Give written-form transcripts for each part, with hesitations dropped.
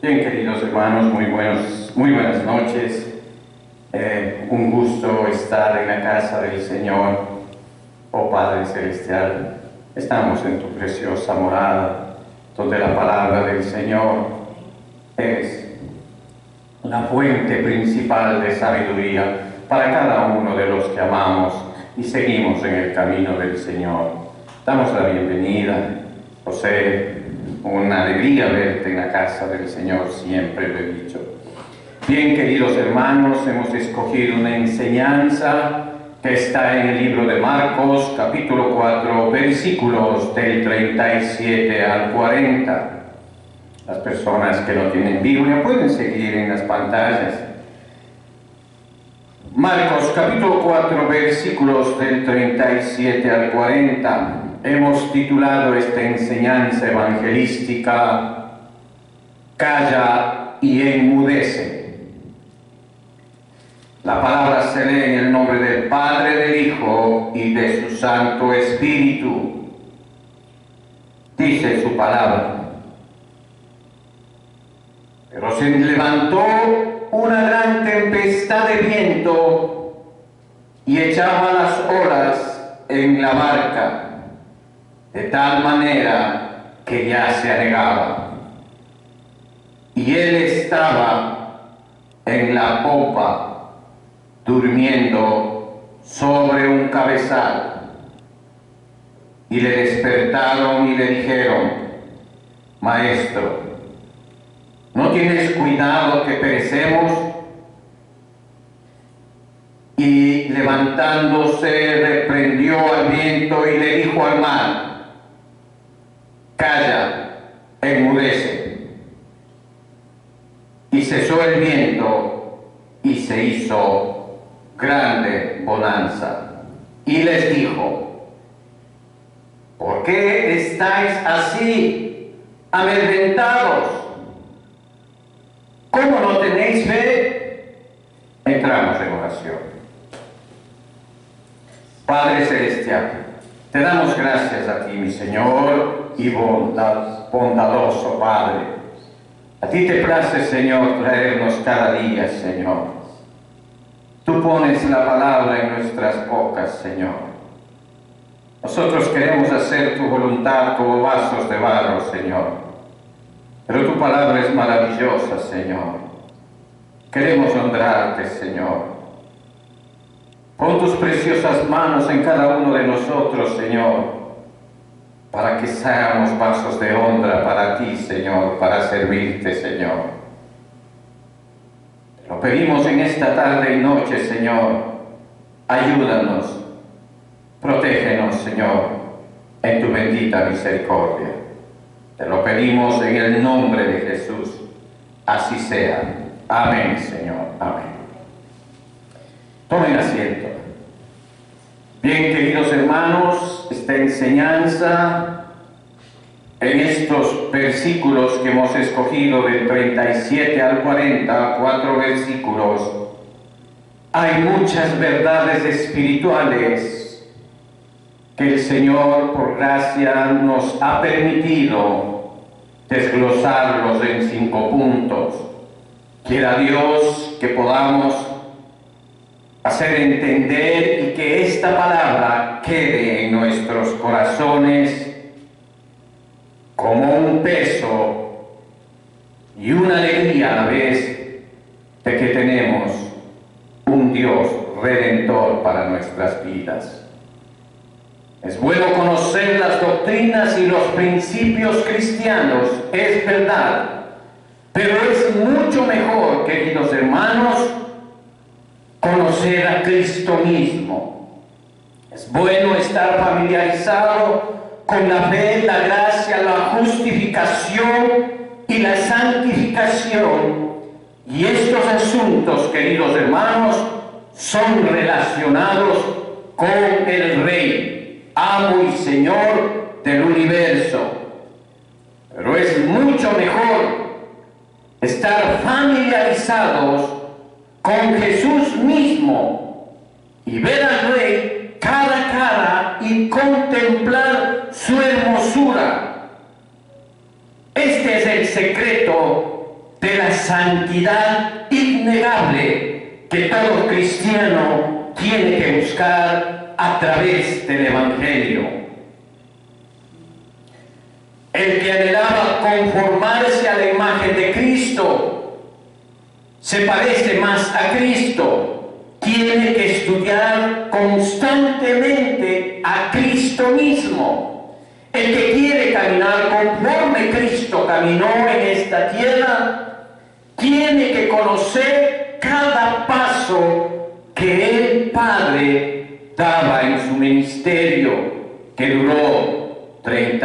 Bien, queridos hermanos, muy buenas noches. Un gusto estar en la casa del Señor, oh Padre Celestial. Estamos en tu preciosa morada, donde la palabra del Señor es la fuente principal de sabiduría para cada uno de los que amamos y seguimos en el camino del Señor. Damos la bienvenida, José. Una alegría verte en la casa del Señor, siempre lo he dicho. Bien, queridos hermanos, hemos escogido una enseñanza que está en el libro de Marcos, capítulo 4, versículos del 37 al 40. Las personas que no tienen Biblia pueden seguir en las pantallas. Marcos, capítulo 4, versículos del 37 al 40. Hemos titulado esta enseñanza evangelística Calla y enmudece. La palabra se lee en el nombre del Padre, del Hijo y de su Santo Espíritu. Dice su palabra: pero se levantó una gran tempestad de viento y echaba las olas en la barca, de tal manera que ya se anegaba. Y él estaba en la popa, durmiendo sobre un cabezal. Y le despertaron y le dijeron: Maestro, ¿no tienes cuidado que perecemos? Y levantándose reprendió al viento y le dijo al mar: Calla, enmudece. Y cesó el viento y se hizo grande bonanza. Y les dijo: ¿por qué estáis así amedrentados? ¿Cómo no tenéis fe? Entramos en oración. Padre Celestial, te damos gracias a ti, mi Señor y bondadoso Padre. A ti te place, Señor, traernos cada día, Señor. Tú pones la palabra en nuestras bocas, Señor. Nosotros queremos hacer tu voluntad como vasos de barro, Señor. Pero tu palabra es maravillosa, Señor. Queremos honrarte, Señor. Pon tus preciosas manos en cada uno de nosotros, Señor, para que seamos vasos de honra para ti, Señor, para servirte, Señor. Te lo pedimos en esta tarde y noche, Señor. Ayúdanos, protégenos, Señor, en tu bendita misericordia. Te lo pedimos en el nombre de Jesús. Así sea. Amén, Señor. Amén. Tomen asiento. Bien, queridos hermanos, esta enseñanza en estos versículos que hemos escogido del 37 al 40, 4 versículos, hay muchas verdades espirituales que el Señor, por gracia, nos ha permitido desglosarlos en 5 puntos. Quiera Dios que podamos hacer entender y que esta palabra quede en nuestros corazones como un peso y una alegría a la vez de que tenemos un Dios redentor para nuestras vidas. Es bueno conocer las doctrinas y los principios cristianos, es verdad, pero es mucho mejor, queridos hermanos, conocer a Cristo mismo. Es bueno estar familiarizado con la fe, la gracia, la justificación y la santificación. Y estos asuntos, queridos hermanos, son relacionados con el Rey, amo y Señor del universo. Pero es mucho mejor estar familiarizados con Jesús mismo y ver al Rey cara a cara y contemplar su hermosura. Este es el secreto de la santidad innegable que todo cristiano tiene que buscar a través del Evangelio. El que anhelaba conformarse a la imagen de Cristo, se parece más a Cristo, tiene que estudiar constantemente a Cristo mismo. El que quiere caminar conforme Cristo caminó en esta tierra, tiene que conocer cada paso que el Padre daba en su ministerio, que duró 3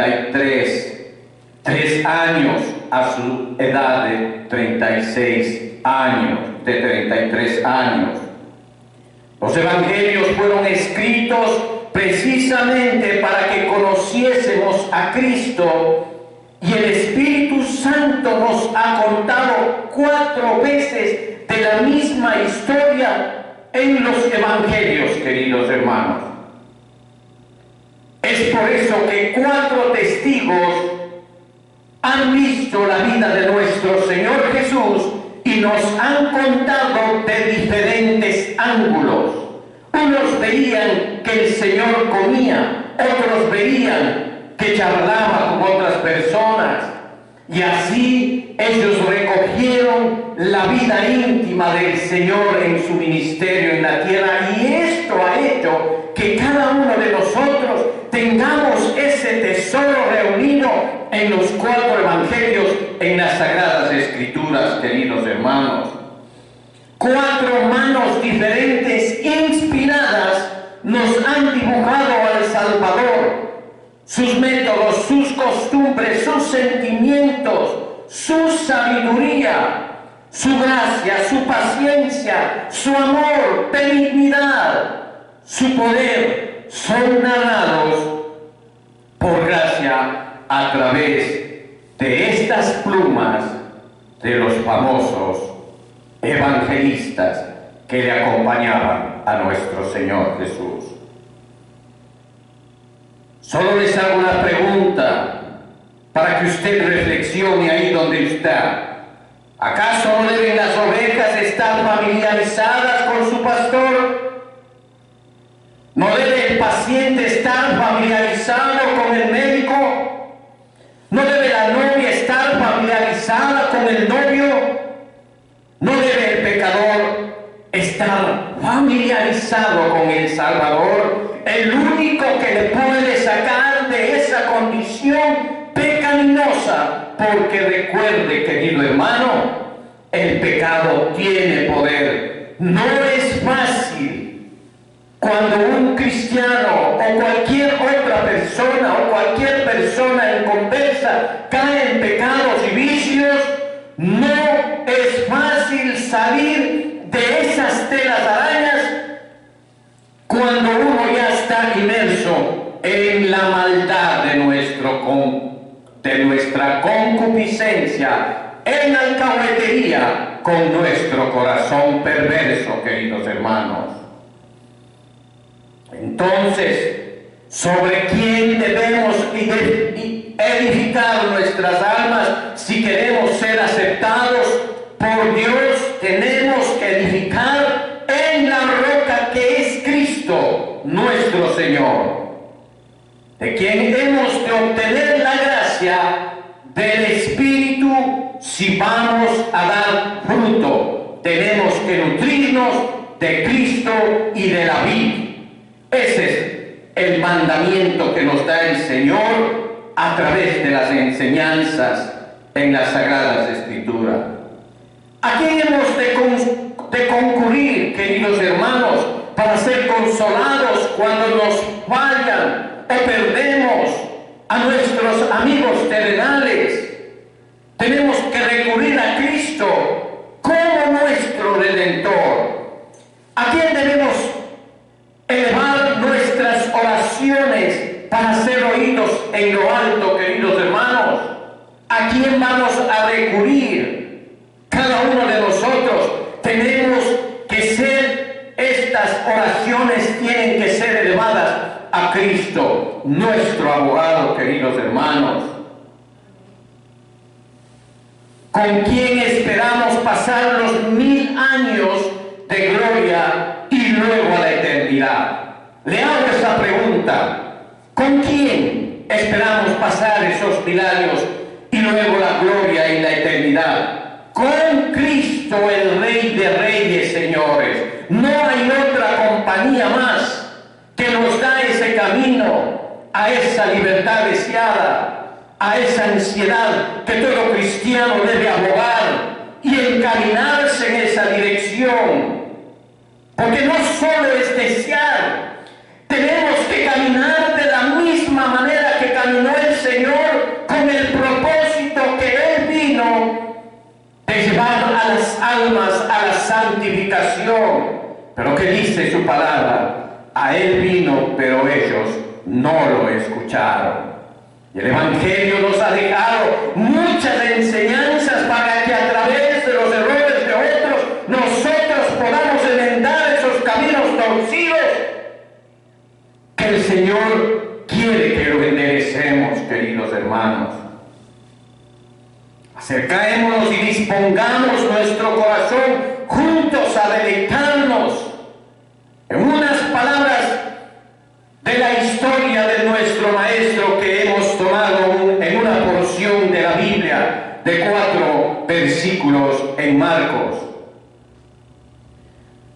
años a su edad de 36 años, de 33 años. Los evangelios fueron escritos precisamente para que conociésemos a Cristo, y el Espíritu Santo nos ha contado 4 veces de la misma historia en los evangelios, queridos hermanos. Es por eso que 4 testigos han visto la vida de nuestro Señor Jesús y nos han contado de diferentes ángulos. Unos veían que el Señor comía, otros veían que charlaba con otras personas, y así ellos recogieron la vida íntima del Señor en su ministerio en la tierra, y esto ha hecho que cada uno de nosotros tengamos ese tesoro reunido en los 4 evangelios, en las Sagradas Escrituras, queridos hermanos. 4 manos diferentes, inspiradas, nos han dibujado al Salvador, sus métodos, sus costumbres, sus sentimientos, su sabiduría, su gracia, su paciencia, su amor, benignidad, su poder, son narrados por gracia a través de estas plumas de los famosos evangelistas que le acompañaban a nuestro Señor Jesús. Solo les hago una pregunta para que usted reflexione ahí donde está. ¿Acaso no deben las ovejas estar familiarizadas con su pastor? ¿No debe el paciente estar familiarizado con el médico? ¿No debe la novia estar familiarizada con el novio? ¿No debe el pecador estar familiarizado con el Salvador, el único que le puede sacar de esa condición pecaminosa? Porque recuerde, querido hermano, el pecado tiene poder. No es fácil. Cuando un cristiano o cualquier otra persona o cualquier persona inconversa cae en pecados y vicios, no es fácil salir de esas telas arañas cuando uno ya está inmerso en la maldad de nuestra concupiscencia, en la alcahuetería con nuestro corazón perverso, queridos hermanos. Entonces, ¿sobre quién debemos edificar nuestras almas si queremos ser aceptados por Dios? Tenemos que edificar en la roca que es Cristo, nuestro Señor, de quien hemos de obtener la gracia del Espíritu. Si vamos a dar fruto, tenemos que nutrirnos de Cristo y de la vid. Ese es el mandamiento que nos da el Señor a través de las enseñanzas en las Sagradas Escrituras. ¿A quién hemos de concurrir, queridos hermanos, para ser consolados cuando nos fallan o perdemos a nuestros amigos terrenales? Tenemos que recurrir a Cristo como nuestro Redentor. ¿A quién debemos elevar nuestras oraciones para ser oídos en lo alto, queridos hermanos? ¿A quién vamos a recurrir? Cada uno de nosotros tenemos que ser, estas oraciones tienen que ser elevadas a Cristo, nuestro abogado, queridos hermanos. ¿Con quién esperamos pasar los 1000 años de gloria y luego a la eternidad? Le hago esa pregunta. ¿Con quién esperamos pasar esos 1000 años y luego la gloria y la eternidad? Con Cristo, el Rey de Reyes, señores. No hay otra compañía más que nos da ese camino a esa libertad deseada, a esa ansiedad que todo cristiano debe abogar y encaminarse en esa dirección. Porque no solo es desear, tenemos que caminar de la misma manera que caminó el Señor, con el propósito que Él vino de llevar a las almas a la santificación. Pero ¿qué dice su palabra? A Él vino, pero ellos no lo escucharon. Y el Evangelio nos ha dejado muchas enseñanzas para que a través de los errores de otros nosotros podamos enmendar esos caminos torcidos que el Señor quiere que lo enderecemos, queridos hermanos. Acercémonos y dispongamos nuestro corazón juntos a deleitarnos en unas palabras de la historia de nuestro Maestro que hemos tomado en una porción de la Biblia de 4 versículos en Marcos.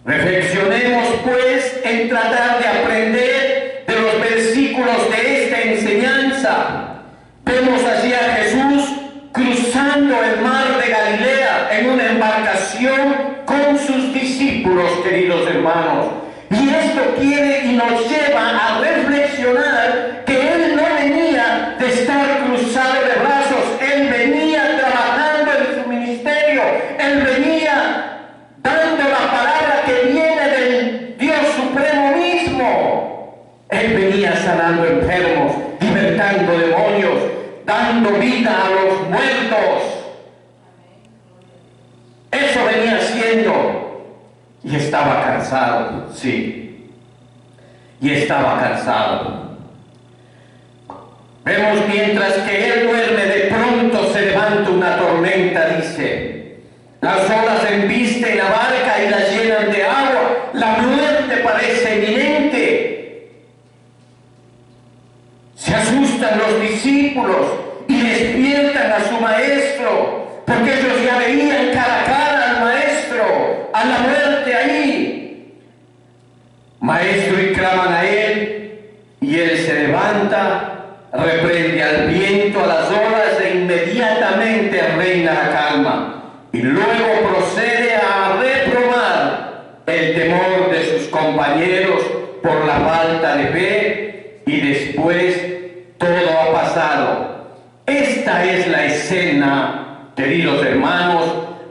Reflexionemos pues en tratar de aprender de los versículos de esta enseñanza. Vemos allí a Jesús cruzando el mar de Galilea en una embarcación con sus discípulos, queridos hermanos. Y esto quiere y nos lleva a reflexionar que Él no venía de estar cruzado de brazos, Él venía trabajando en su ministerio, Él venía dando la palabra que viene del Dios Supremo mismo. Él venía sanando enfermos, libertando demonios, dando vida a los muertos. Eso venía haciendo. Y estaba cansado, sí. Y estaba cansado. Vemos mientras que él duerme, de pronto se levanta una tormenta, dice. Las olas embisten la barca y la llenan de agua. La muerte parece inminente. Se asustan los discípulos y despiertan a su maestro, porque ellos ya veían cara a cara al maestro, a la muerte ahí. Maestro, y claman a él, y él se levanta, reprende al viento, a las olas, e inmediatamente reina la calma. Y luego procede a reprobar el temor de sus compañeros por la falta de fe, y después todo ha pasado. Esta es la escena, queridos hermanos,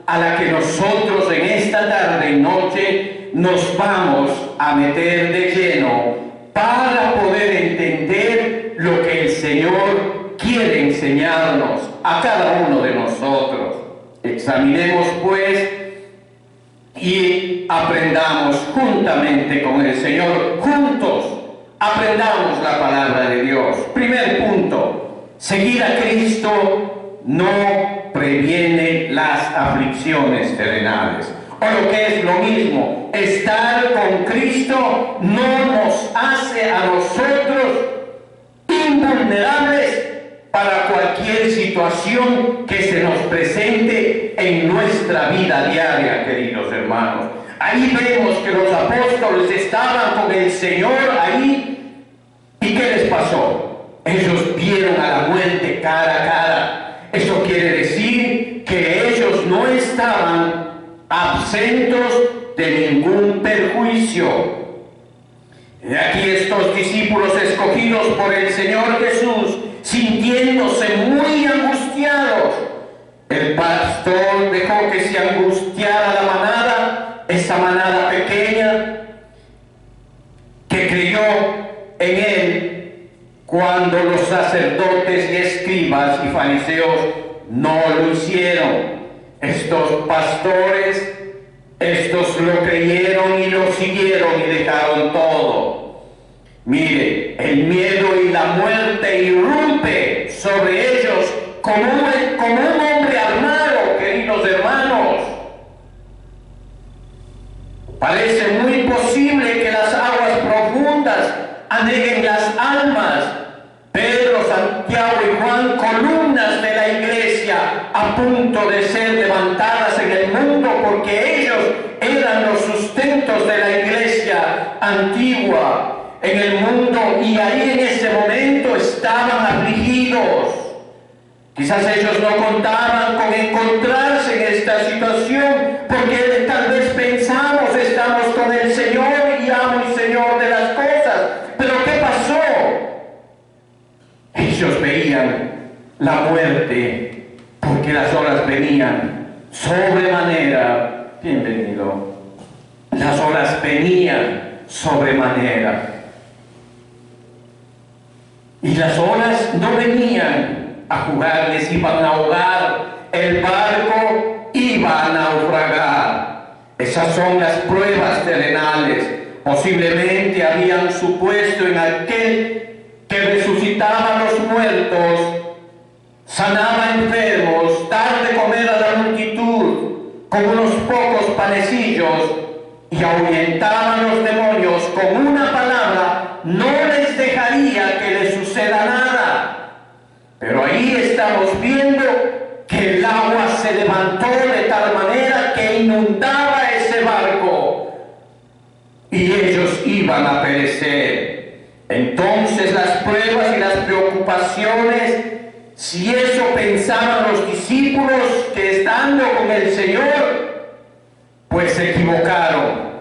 a la que nosotros en esta tarde y noche nos vamos a meter de lleno para poder entender lo que el Señor quiere enseñarnos a cada uno de nosotros. Examinemos pues y aprendamos juntamente con el Señor, juntos aprendamos la palabra de Dios. Primer punto: seguir a Cristo no previene las aflicciones terrenales. O lo que es lo mismo, estar con Cristo no nos hace a nosotros invulnerables para cualquier situación que se nos presente en nuestra vida diaria, queridos hermanos. Ahí vemos que los apóstoles estaban con el Señor ahí. ¿Y qué les pasó? Ellos vieron a la muerte cara a cara. Eso quiere decir que ellos no estaban absentos de ningún perjuicio. Y aquí estos discípulos escogidos por el Señor Jesús, sintiéndose muy angustiados. El pastor dejó que se angustiara la manada, esa manada pequeña que creyó en él, cuando los sacerdotes y escribas y fariseos no lo hicieron. Estos pastores, estos lo creyeron y lo siguieron y dejaron todo. Mire, el miedo y la muerte irrumpe sobre ellos como un hombre armado, queridos hermanos. Parece muy posible que las aguas profundas aneguen las almas. Pedro, Santiago y Juan, columnas de la iglesia a punto de ser levantadas en el mundo, porque ellos eran los sustentos de la iglesia antigua en el mundo, y ahí en ese momento estaban afligidos. Quizás ellos no contaban con encontrarse en esta situación, porque tal vez pensamos estamos con el Señor y amo y Señor de las cosas. Pero ¿qué pasó? Ellos veían la muerte, porque las horas venían sobremanera. Bienvenido. Las horas venían sobremanera. Y las olas no venían a jugar, les iban a ahogar, el barco iba a naufragar. Esas son las pruebas terrenales. Posiblemente habían supuesto en aquel que resucitaba a los muertos, sanaba enfermos, dar de comer a la multitud con unos pocos panecillos y ahuyentaba a los demonios con una palabra, no les dejaría que les suceda nada. Pero ahí estamos viendo que el agua se levantó de tal manera que inundaba ese barco y ellos iban a perecer. Entonces las pruebas y las preocupaciones, si eso pensaban los discípulos que estando con el Señor, pues se equivocaron.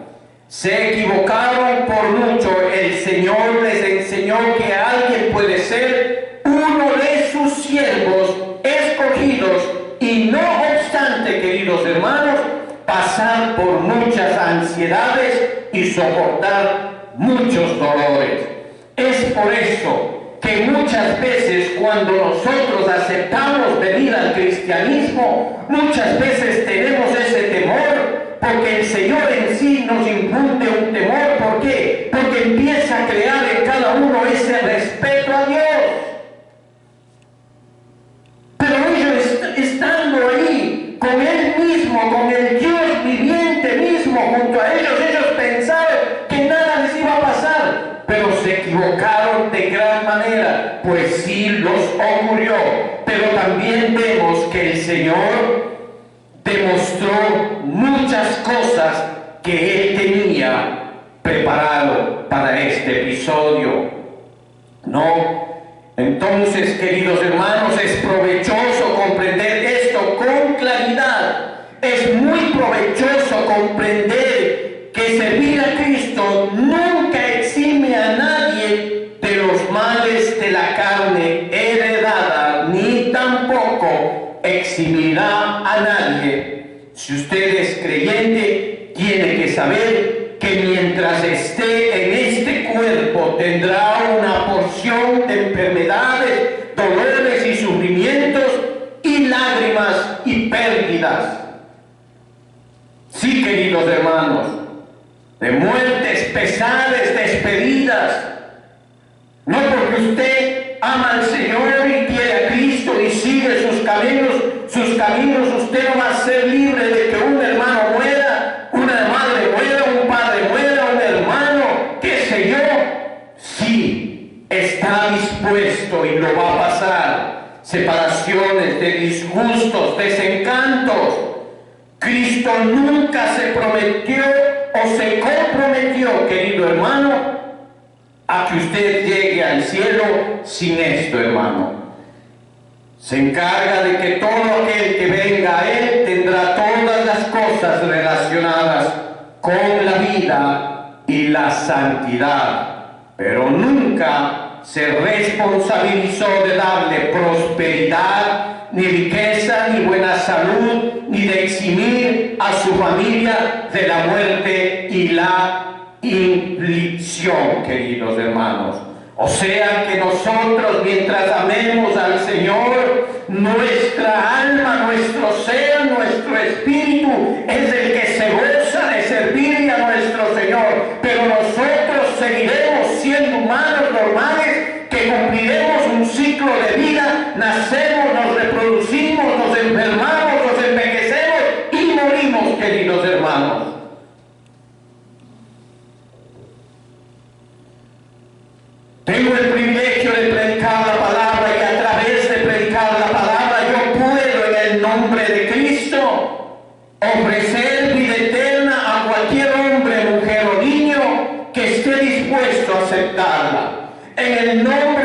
Se equivocaron por mucho. El Señor les enseñó que alguien puede ser uno de sus siervos escogidos y no obstante, queridos hermanos, pasar por muchas ansiedades y soportar muchos dolores. Es por eso que muchas veces cuando nosotros aceptamos venir al cristianismo, muchas veces tenemos ese temor, porque el Señor en sí nos infunde un temor. ¿Por qué? Porque empieza a crear en cada uno ese respeto a Dios. Pero ellos estando ahí, con Él mismo, con el Dios viviente mismo junto a ellos, ellos pensaron que nada les iba a pasar, pero se equivocaron de gran manera, pues sí los ocurrió. Pero también vemos que el Señor demostró muchas cosas que Él tenía preparado para este episodio. ¿No? Entonces, queridos hermanos, es provechoso comprender esto con claridad. Es muy provechoso comprender que servir a Cristo nunca exime a nadie de los males de la carne heredada, ni tampoco eximirá a nadie. Si usted es creyente, tiene que saber que mientras esté en este cuerpo tendrá una porción de enfermedades, dolores y sufrimientos y lágrimas y pérdidas. Sí, queridos hermanos, de muertes, pesares, despedidas. No porque usted ama al Señor y quiere a Cristo y sigue sus caminos, usted no va a ser libre de que un hermano muera, una madre muera, un padre muera, un hermano, qué sé yo. Sí, está dispuesto y lo va a pasar. Separaciones, de disgustos, desencantos. Cristo nunca se prometió o se comprometió, querido hermano, a que usted llegue al cielo sin esto, hermano. Se encarga de que todo aquel que venga a Él tendrá todas las cosas relacionadas con la vida y la santidad, pero nunca se responsabilizó de darle prosperidad, ni riqueza, ni buena salud, ni de eximir a su familia de la muerte y la inflicción, queridos hermanos. O sea que nosotros, mientras amemos al Señor, nuestra alma, nuestro ser, nuestro espíritu es el que se goza de servirle a nuestro Señor. Pero nosotros seguiremos siendo humanos normales, que cumpliremos un ciclo de vida, nacemos, nos reproducimos, nos enfermamos, nos envejecemos hermanos. Tengo el privilegio de predicar la palabra y a través de predicar la palabra yo puedo en el nombre de Cristo ofrecer vida eterna a cualquier hombre, mujer o niño que esté dispuesto a aceptarla. En el nombre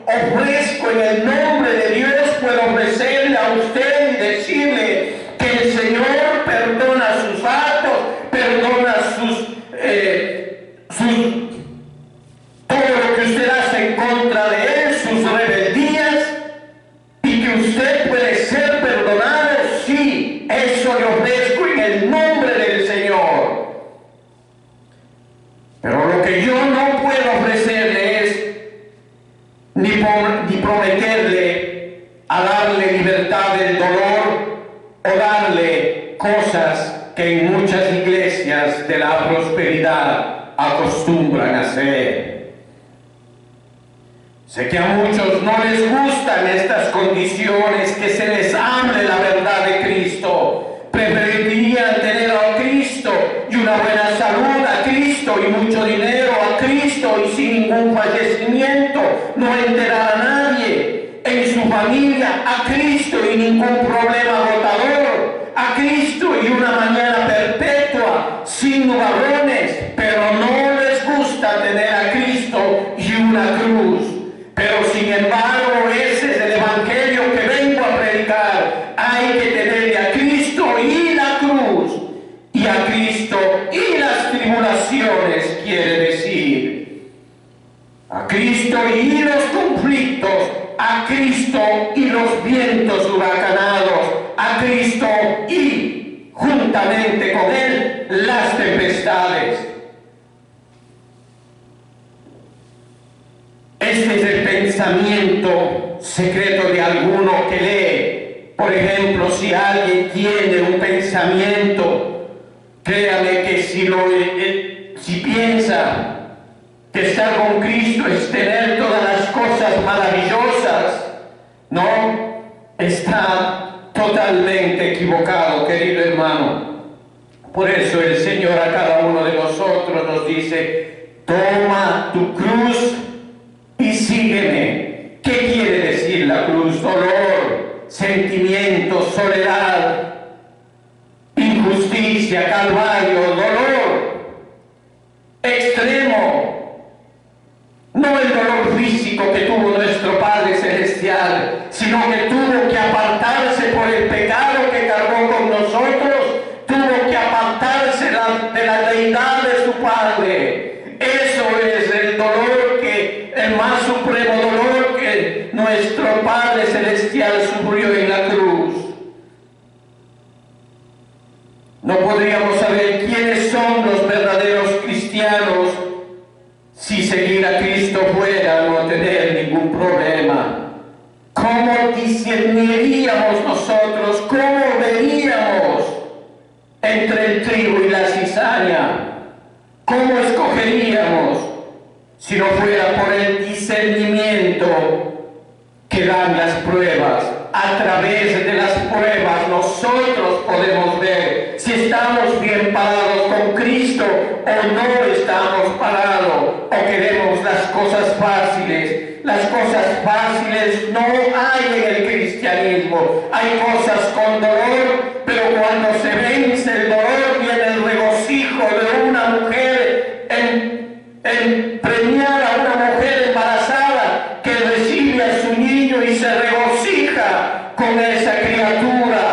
ofrezco, en el nombre de Dios puedo ofrecerle a usted y decirle que el Señor perdona sus actos, perdona todo lo que usted hace en contra de Él, sus rebeldías, y que usted puede ser perdonado. Sí, eso le ofrezco en el nombre del Señor. Pero lo que yo no puedo ofrecerle es ni prometerle a darle libertad del dolor o darle cosas que en muchas iglesias de la prosperidad acostumbran a hacer. Sé que a muchos no les gustan estas condiciones, que se les hable la verdad de Cristo. Preferirían tener a Cristo y una buena salud, a Cristo y mucho dinero, a Cristo y sin ningún fallecimiento, no enterar a nadie en su familia, a Cristo y ningún problema agotador, a Cristo y una mañana perpetua sin varones, pero no les gusta tener a Cristo y una cruz. Pero sin embargo, ese es el evangelio que vengo a predicar. Hay que tenerle a Cristo y la cruz, y a Cristo y las tribulaciones, quiere decir. A Cristo y los conflictos, a Cristo y los vientos huracanados, a Cristo y, juntamente con Él, las tempestades. Este es el pensamiento secreto de alguno que lee. Por ejemplo, si alguien tiene un pensamiento, créame que si piensa que estar con Cristo es tener todas las cosas maravillosas, no, está totalmente equivocado, querido hermano. Por eso el Señor a cada uno de nosotros nos dice: toma tu cruz y sígueme. ¿Qué quiere decir la cruz? Dolor, sentimiento, soledad, injusticia, calvario, dolor extremo. No el dolor físico que tuvo nuestro Padre Celestial, sino que tuvo que apartarse por el pecado que cargó con nosotros, tuvo que apartarse de la deidad de su Padre. Eso es el dolor, el más supremo dolor que nuestro Padre Celestial sufrió en la cruz. No podríamos saber quiénes son los verdaderos cristianos si seguir a Cristo fuera no tener ningún problema. ¿Cómo discerniríamos nosotros? ¿Cómo veríamos entre el trigo y la cizaña? ¿Cómo escogeríamos si no fuera por el discernimiento que dan las pruebas? A través de las pruebas nosotros podemos ver si estamos bien parados con Cristo o no estamos parados, o queremos las cosas fáciles. Las cosas fáciles no hay en el cristianismo. Hay cosas con dolor, pero cuando se vence el dolor viene el regocijo de una mujer en premiar a una mujer embarazada que recibe a su niño y se regocija con esa criatura.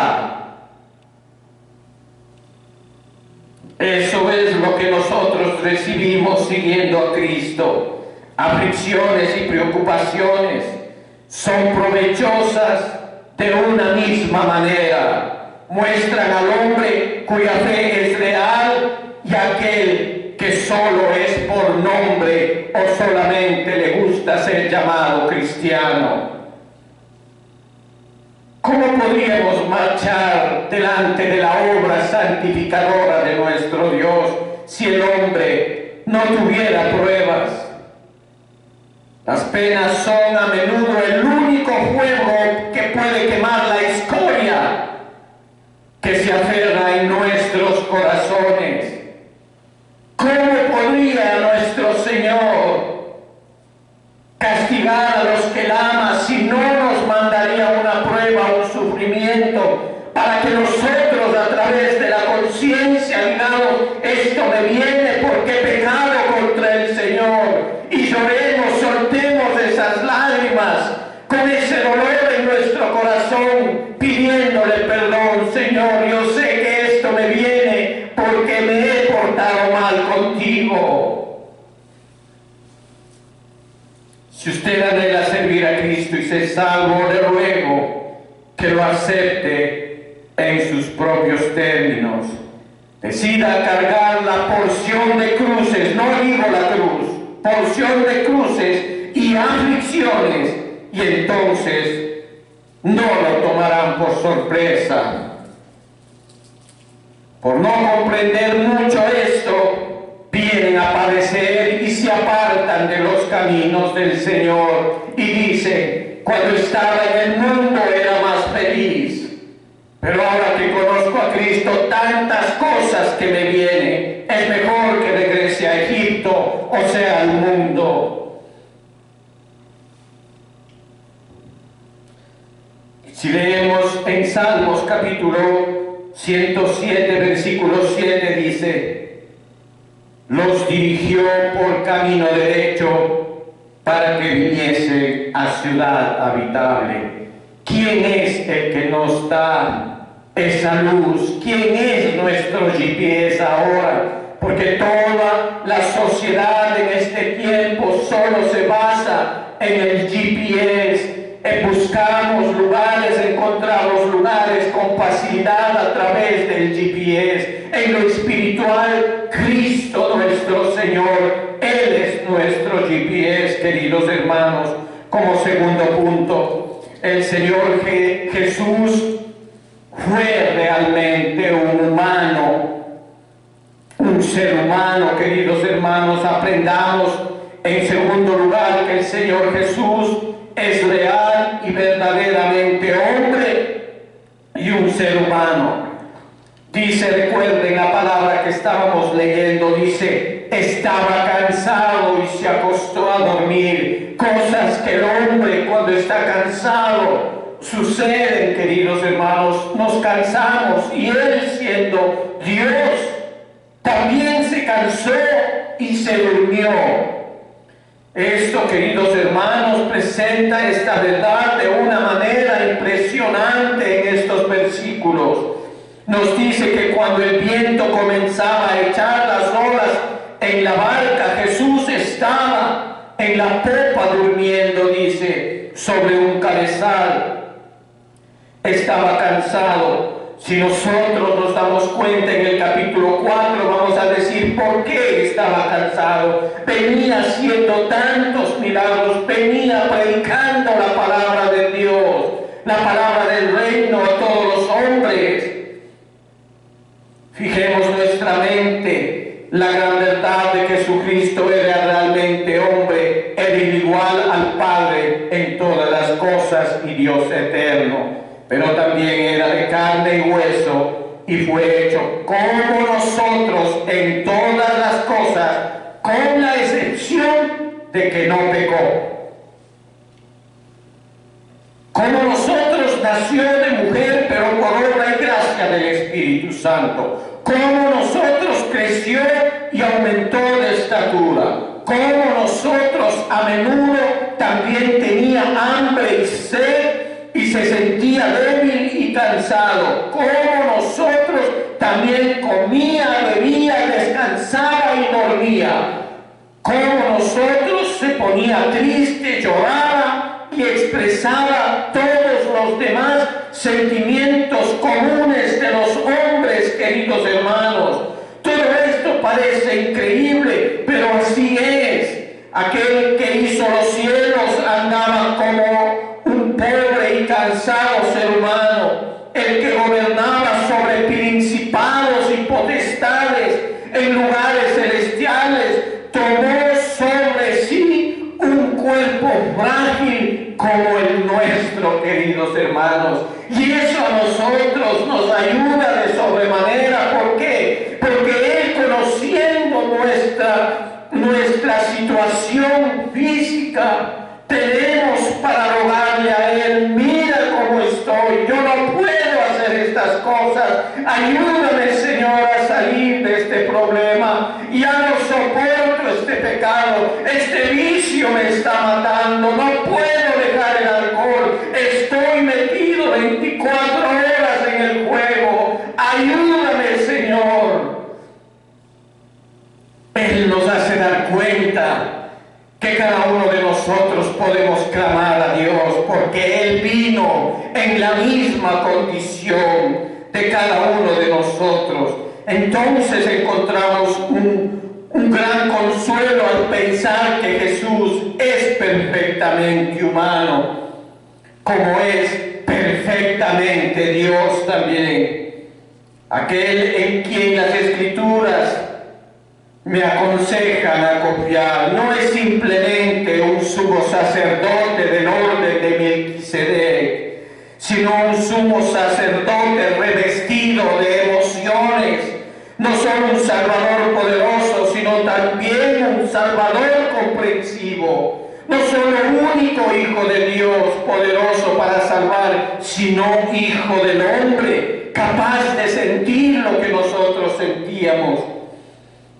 Eso es lo que nosotros recibimos siguiendo a Cristo. Aflicciones y preocupaciones son provechosas de una misma manera. Muestran al hombre cuya fe es real y aquel que solo es por nombre o solamente le gusta ser llamado cristiano. ¿Cómo podríamos marchar delante de la obra santificadora de nuestro Dios si el hombre no tuviera pruebas? Las penas son a menudo el único fuego que puede quemar la escoria que se aferra en nuestros corazones. conciencia, digamos, esto me viene porque he pecado contra el Señor, y lloremos, soltemos esas lágrimas con ese dolor en nuestro corazón, pidiéndole perdón. Señor, yo sé que esto me viene porque me he portado mal contigo. Si usted anhela servir a Cristo y ser salvo, le ruego que lo acepte en sus propios términos. Decida cargar la porción de cruces, no digo la cruz, porción de cruces y aflicciones, y entonces no lo tomarán por sorpresa. Por no comprender mucho esto, vienen a padecer y se apartan de los caminos del Señor y dicen: cuando estaba en el mundo era más feliz, pero ahora que conozco a Cristo, tantas cosas que me vienen, es mejor que regrese a Egipto, o sea, al mundo. Si leemos en Salmos capítulo 107, versículo 7, dice: los dirigió por camino derecho para que viniese a ciudad habitable. ¿Quién es el que nos da esa luz? ¿Quién es nuestro GPS ahora? Porque toda la sociedad en este tiempo solo se basa en el GPS. Buscamos lugares, encontramos lugares con facilidad a través del GPS. En lo espiritual, Cristo nuestro Señor, Él es nuestro GPS, queridos hermanos. Como segundo punto, el Señor Jesús fue realmente un humano, un ser humano, queridos hermanos. Aprendamos en segundo lugar que el Señor Jesús es real y verdaderamente hombre y un ser humano. Dice, recuerden la palabra que estábamos leyendo, dice: estaba cansado y se acostó a dormir. Cosas que el hombre cuando está cansado suceden, queridos hermanos. Nos cansamos, y Él, siendo Dios, también se cansó y se durmió. Esto, queridos hermanos, presenta esta verdad de una manera impresionante en estos versículos. Nos dice que cuando el viento comenzaba a echar las olas en la barca, Jesús estaba en la popa durmiendo, dice, sobre un cabezal. Estaba cansado. Si nosotros nos damos cuenta en el capítulo 4, vamos a decir por qué estaba cansado. Venía haciendo tantos milagros, venía predicando la palabra de Dios, la palabra del reino a todos los hombres. Fijemos nuestra mente la gran verdad de que Jesucristo era realmente hombre, era igual al Padre en todas las cosas y Dios eterno. Pero también era de carne y hueso, y fue hecho como nosotros en todas las cosas, con la excepción de que no pecó. Como nosotros, nació de mujer, pero por obra y gracia del Espíritu Santo. Como nosotros, creció y aumentó de estatura. Como nosotros, a menudo también tenía hambre y sed, y se sentía débil y cansado. Como nosotros, también comía, bebía, descansaba y dormía. Como nosotros, se ponía triste, lloraba y expresaba todos los demás sentimientos comunes de los hombres, queridos hermanos. Todo esto parece increíble, pero así es. Aquel que hizo los cielos andaba como un pobre y cansado ser humano. El que gobernaba sobre principados y potestades en lugares celestiales tomó sobre sí un cuerpo frágil como el nuestro, queridos hermanos. Y eso a nosotros nos ayuda de sobremanera. ¿Por qué? Porque Él, conociendo nuestra situación física, tenemos para rogarle a Él: mira cómo estoy, yo no puedo hacer estas cosas, ayúdame, Señor, a salir de este problema, ya no soporto este pecado, este vicio me está matando, no puedo dejar el alcohol, estoy metido 24 horas en el juego, ayúdame, Señor. Él nos hace dar cuenta que cada uno de nosotros podemos clamar a Dios, porque Él vino en la misma condición de cada uno de nosotros. Entonces encontramos un gran consuelo al pensar que Jesús es perfectamente humano, como es perfectamente Dios también. Aquel en quien las Escrituras me aconsejan a confiar no es simplemente un sumo sacerdote del orden de Melquisedec, sino un sumo sacerdote revestido de emociones, no solo un Salvador poderoso, sino también un Salvador comprensivo, no solo único Hijo de Dios poderoso para salvar, sino Hijo del hombre, capaz de sentir lo que nosotros sentíamos.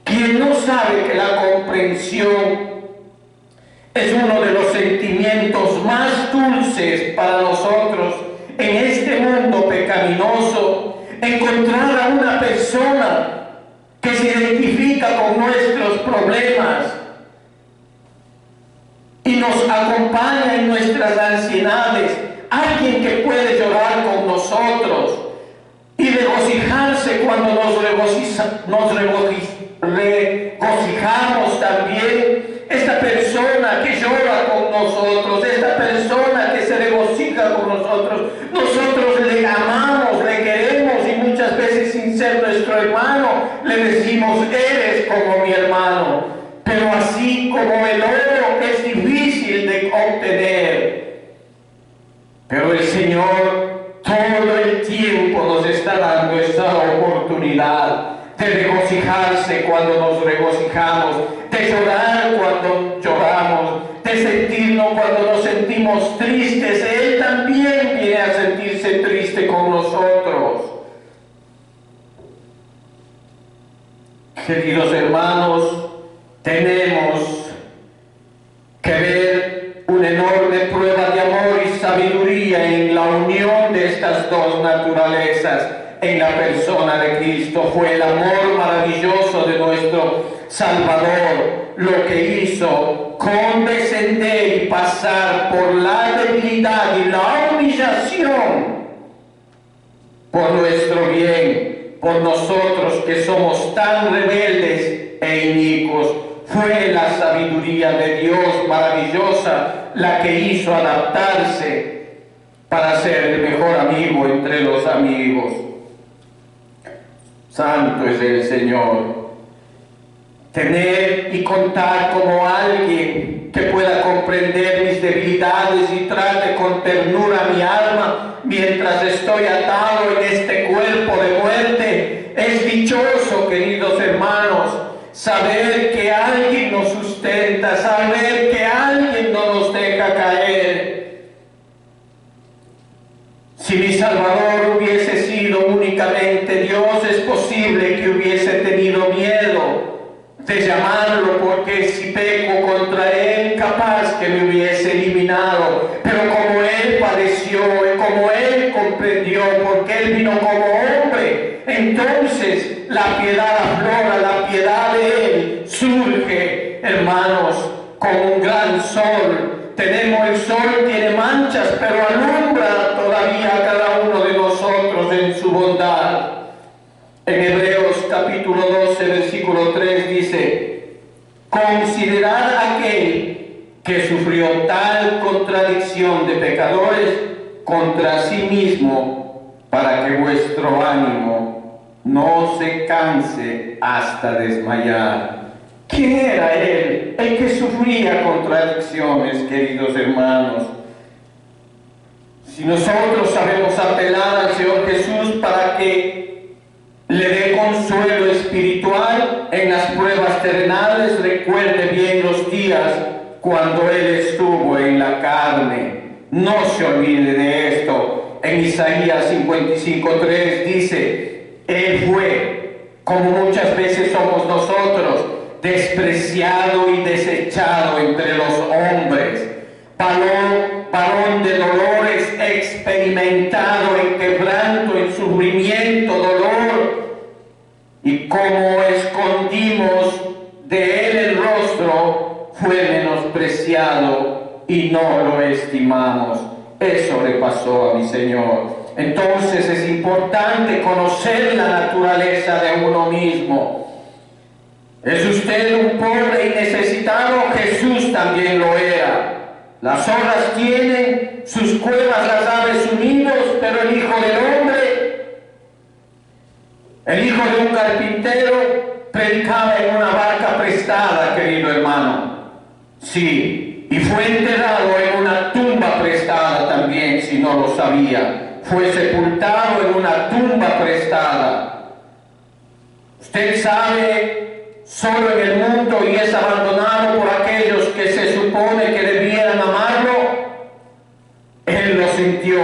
Quien no sabe que la comprensión es uno de los sentimientos más dulces para nosotros en este mundo pecaminoso, encontrar a una persona que se identifica con nuestros problemas y nos acompaña en nuestras ansiedades, alguien que puede llorar con nosotros y regocijarse cuando nos regocijamos también. Esta persona que llora con nosotros, esta persona que se regocija con nosotros, nosotros le amamos, le queremos y muchas veces sin ser nuestro hermano le decimos, eres como mi hermano. Pero así como el oro es difícil de obtener, pero el Señor todo el tiempo nos está dando esa oportunidad de regocijarse cuando nos regocijamos, de llorar cuando lloramos, de sentirnos cuando nos sentimos tristes. Él también viene a sentirse triste con nosotros. Queridos hermanos, tenemos que ver una enorme prueba de amor y sabiduría en la unión de estas dos naturalezas en la persona de Cristo. Fue el amor maravilloso de nuestro Salvador lo que hizo condescender y pasar por la debilidad y la humillación por nuestro bien, por nosotros que somos tan rebeldes e inicuos. Fue la sabiduría de Dios maravillosa la que hizo adaptarse para ser el mejor amigo entre los amigos. Santo es el Señor. Tener y contar como alguien que pueda comprender mis debilidades y trate con ternura mi alma mientras estoy atado en este cuerpo de muerte. Es dichoso, queridos hermanos, saber que alguien nos sustenta, saber que alguien no nos deja caer. Si mi Salvador hubiese sido únicamente Dios, es posible que hubiese tenido miedo de llamarlo, porque si peco contra Él, capaz que me hubiese eliminado. Pero como Él padeció y como Él comprendió, porque Él vino como hombre, entonces la piedad aflora, la piedad de Él surge, hermanos, como un gran sol. El sol tiene manchas, pero alumbra todavía a cada uno de nosotros en su bondad. En Hebreos capítulo 12, versículo 3 dice, considerad aquel que sufrió tal contradicción de pecadores contra sí mismo, para que vuestro ánimo no se canse hasta desmayar. ¿Quién era Él? El que sufría contradicciones, queridos hermanos. Si nosotros sabemos apelar al Señor Jesús para que le dé consuelo espiritual en las pruebas terrenales, recuerde bien los días cuando Él estuvo en la carne. No se olvide de esto. En Isaías 55:3 dice, Él fue como muchas veces somos nosotros, despreciado y desechado entre los hombres, varón de dolores, experimentado en quebranto, en sufrimiento, dolor, y como escondimos de él el rostro, fue menospreciado y no lo estimamos. Eso le pasó a mi Señor. Entonces es importante conocer la naturaleza de uno mismo. ¿Es usted un pobre y necesitado? Jesús también lo era. Las zorras tienen sus cuevas, las aves sus nidos, pero el Hijo del Hombre, el hijo de un carpintero, predicaba en una barca prestada, querido hermano. Sí, y fue enterrado en una tumba prestada también, si no lo sabía. Fue sepultado en una tumba prestada. Usted sabe, solo en el mundo y es abandonado por aquellos que se supone que debieran amarlo. Él lo sintió.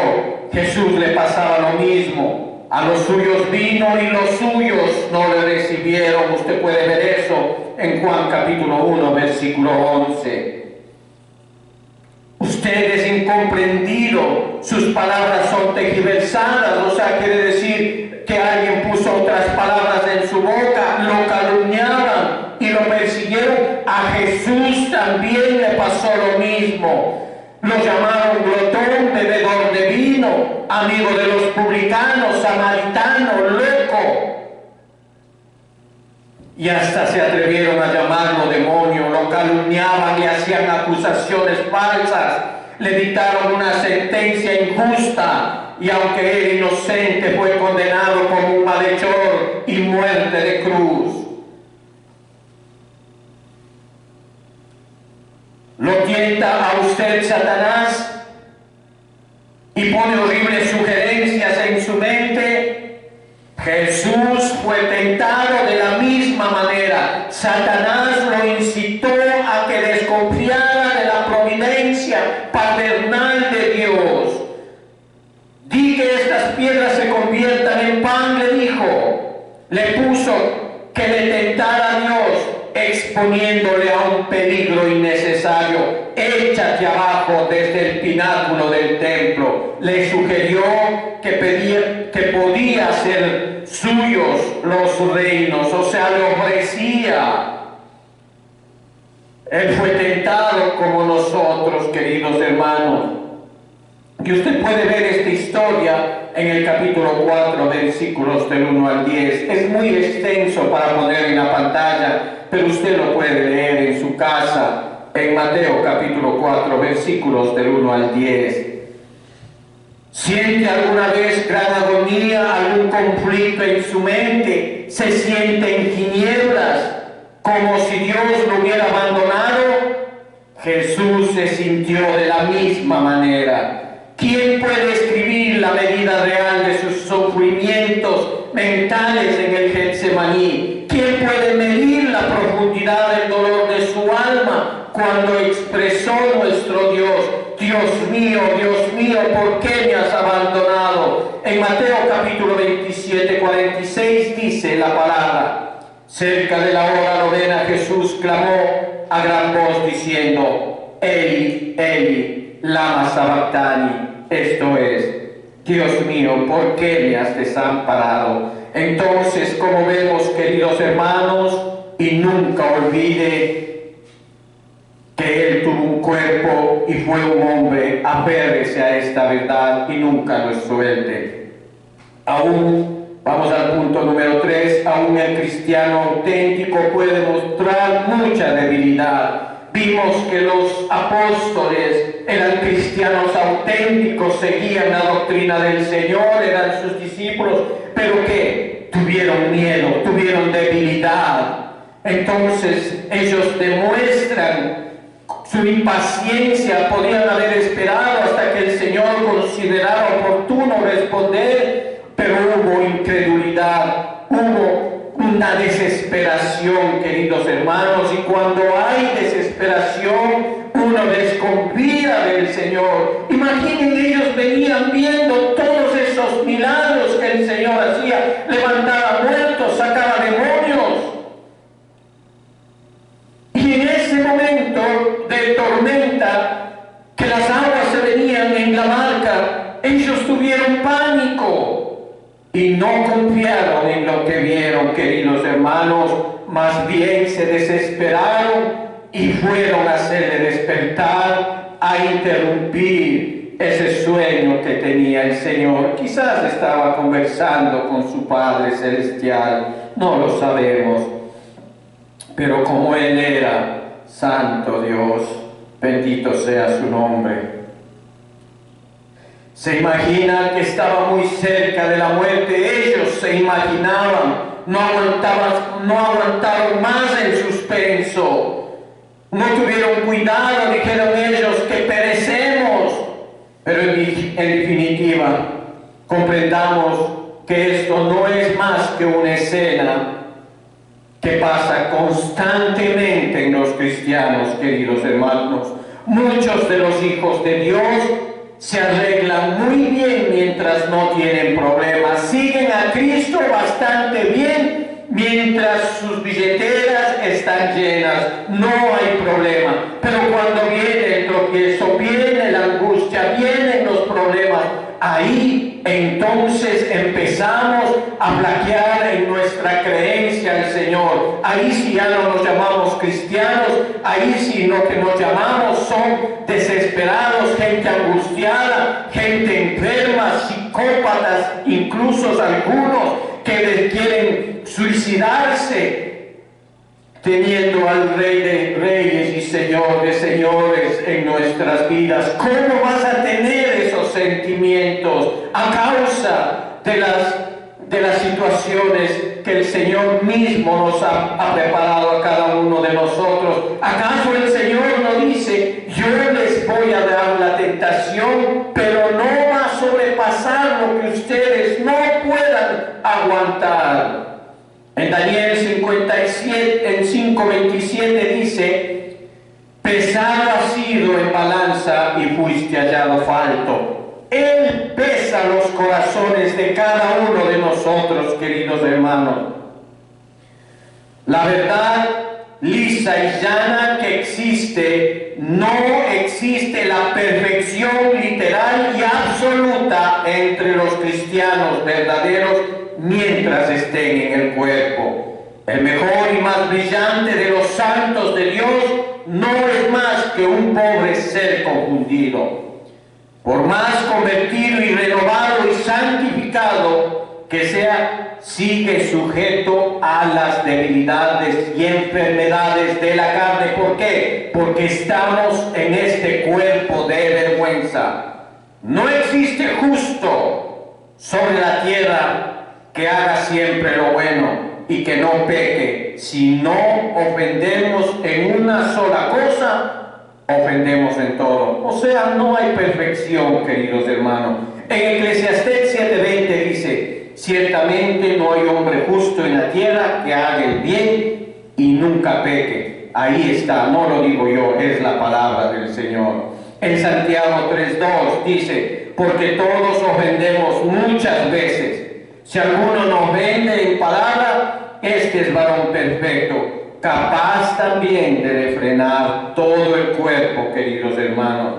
Jesús le pasaba lo mismo. A los suyos vino y los suyos no le recibieron. Usted puede ver eso en Juan capítulo 1, versículo 11. Usted es incomprendido, sus palabras son tergiversadas, o sea, quiere decir que alguien puso otras palabras en su boca, lo calumniaban y lo persiguieron. A Jesús también le pasó lo mismo. Lo llamaron glotón, bebedor de vino, amigo de los publicanos, samaritano, loco. Y hasta se atrevieron a llamarlo demonio, lo calumniaban, le hacían acusaciones falsas, le dictaron una sentencia injusta, y aunque él inocente fue condenado como un malhechor y muerte de cruz. Lo tienta a usted Satanás y pone horribles sugerencias en su mente. Jesús fue tentado de la misma manera. Satanás lo incitó a que desconfiara de la providencia paternal de Dios. Di que estas piedras se conviertan en pan, le dijo. Le puso que le tentara a Dios, exponiéndole a un peligro innecesario. Échate abajo desde el pináculo del templo. Le sugirió que podía ser suyos los reinos, o sea, le ofrecía. Él fue tentado como nosotros, queridos hermanos. Y usted puede ver esta historia en el capítulo 4, versículos del 1 al 10. Es muy extenso para poner en la pantalla, pero usted lo puede leer en su casa, en Mateo capítulo 4, versículos del 1 al 10. ¿Siente alguna vez gran agonía, algún conflicto en su mente? ¿Se siente en tinieblas, como si Dios lo hubiera abandonado? Jesús se sintió de la misma manera. ¿Quién puede escribir la medida real de sus sufrimientos mentales en el Getsemaní? ¿Quién puede medir la profundidad del dolor de su alma cuando expresó nuestro Dios: Dios mío, ¿por qué me has abandonado? En Mateo capítulo 27, 46 dice la palabra: cerca de la hora novena Jesús clamó a gran voz diciendo: Eli, Eli, lama sabactani. Esto es: Dios mío, ¿por qué me has desamparado? Entonces, como vemos, queridos hermanos, y nunca olvide que Él tuvo un cuerpo y fue un hombre, apérrese a esta verdad y nunca lo suelte. Aún, vamos al punto número 3, aún el cristiano auténtico puede mostrar mucha debilidad. Vimos que los apóstoles eran cristianos auténticos, seguían la doctrina del Señor, eran sus discípulos, pero que tuvieron miedo, tuvieron debilidad. Entonces ellos demuestran su impaciencia. Podían haber esperado hasta que el Señor considerara oportuno responder, pero hubo incredulidad, hubo una desesperación, queridos hermanos, y cuando hay desesperación, uno desconfía del Señor. Imaginen, ellos venían viendo todos esos milagros que el Señor hacía: levantaba muertos, sacaba demonios, queridos hermanos, más bien se desesperaron y fueron a hacerle despertar, a interrumpir ese sueño que tenía el Señor. Quizás estaba conversando con su Padre Celestial, no lo sabemos, pero como Él era santo Dios, bendito sea su nombre. Se imagina que estaba muy cerca de la muerte. Ellos se imaginaban, no aguantaron más el suspenso, no tuvieron cuidado, dijeron ellos, que perecemos. Pero en definitiva, comprendamos que esto no es más que una escena que pasa constantemente en los cristianos, queridos hermanos. Muchos de los hijos de Dios se arreglan muy bien mientras no tienen problemas, siguen a Cristo bastante bien mientras sus billeteras están llenas, no hay problema. Pero cuando viene el tropiezo, viene la angustia, vienen los problemas, ahí entonces empezamos a flaquear en nuestra creencia al Señor. Ahí sí ya no nos llamamos cristianos, ahí sí lo que nos llamamos son desesperados, gente angustiada, gente enferma, psicópatas, incluso algunos que quieren suicidarse, teniendo al Rey de Reyes y Señor de Señores en nuestras vidas. ¿Cómo vas a tener esos sentimientos a causa de las situaciones que el Señor mismo nos ha preparado a cada uno de nosotros? ¿Acaso el Señor no dice: yo les voy a dar la tentación, pero no va a sobrepasar lo que ustedes no puedan aguantar? En Daniel 57, en 5:27 dice: pesado has sido en balanza y fuiste hallado falto. Él pesa los corazones de cada uno de nosotros, queridos hermanos. La verdad lisa y llana que existe, no existe la perfección literal y absoluta entre los cristianos verdaderos mientras estén en el cuerpo. El mejor y más brillante de los santos de Dios no es más que un pobre ser confundido. Por más convertido y renovado y santificado que sea, sigue sujeto a las debilidades y enfermedades de la carne. ¿Por qué? Porque estamos en este cuerpo de vergüenza. No existe justo sobre la tierra que haga siempre lo bueno y que no peque. Si no ofendemos en una sola cosa, ofendemos en todo. O sea, no hay perfección, queridos hermanos. En Eclesiastés 7:20 dice: ciertamente no hay hombre justo en la tierra que haga el bien y nunca peque. Ahí está, no lo digo yo, es la palabra del Señor. En Santiago 3:2 dice: porque todos ofendemos muchas veces. Si alguno nos ofende en palabra, este es varón perfecto, capaz también de refrenar todo el cuerpo, queridos hermanos.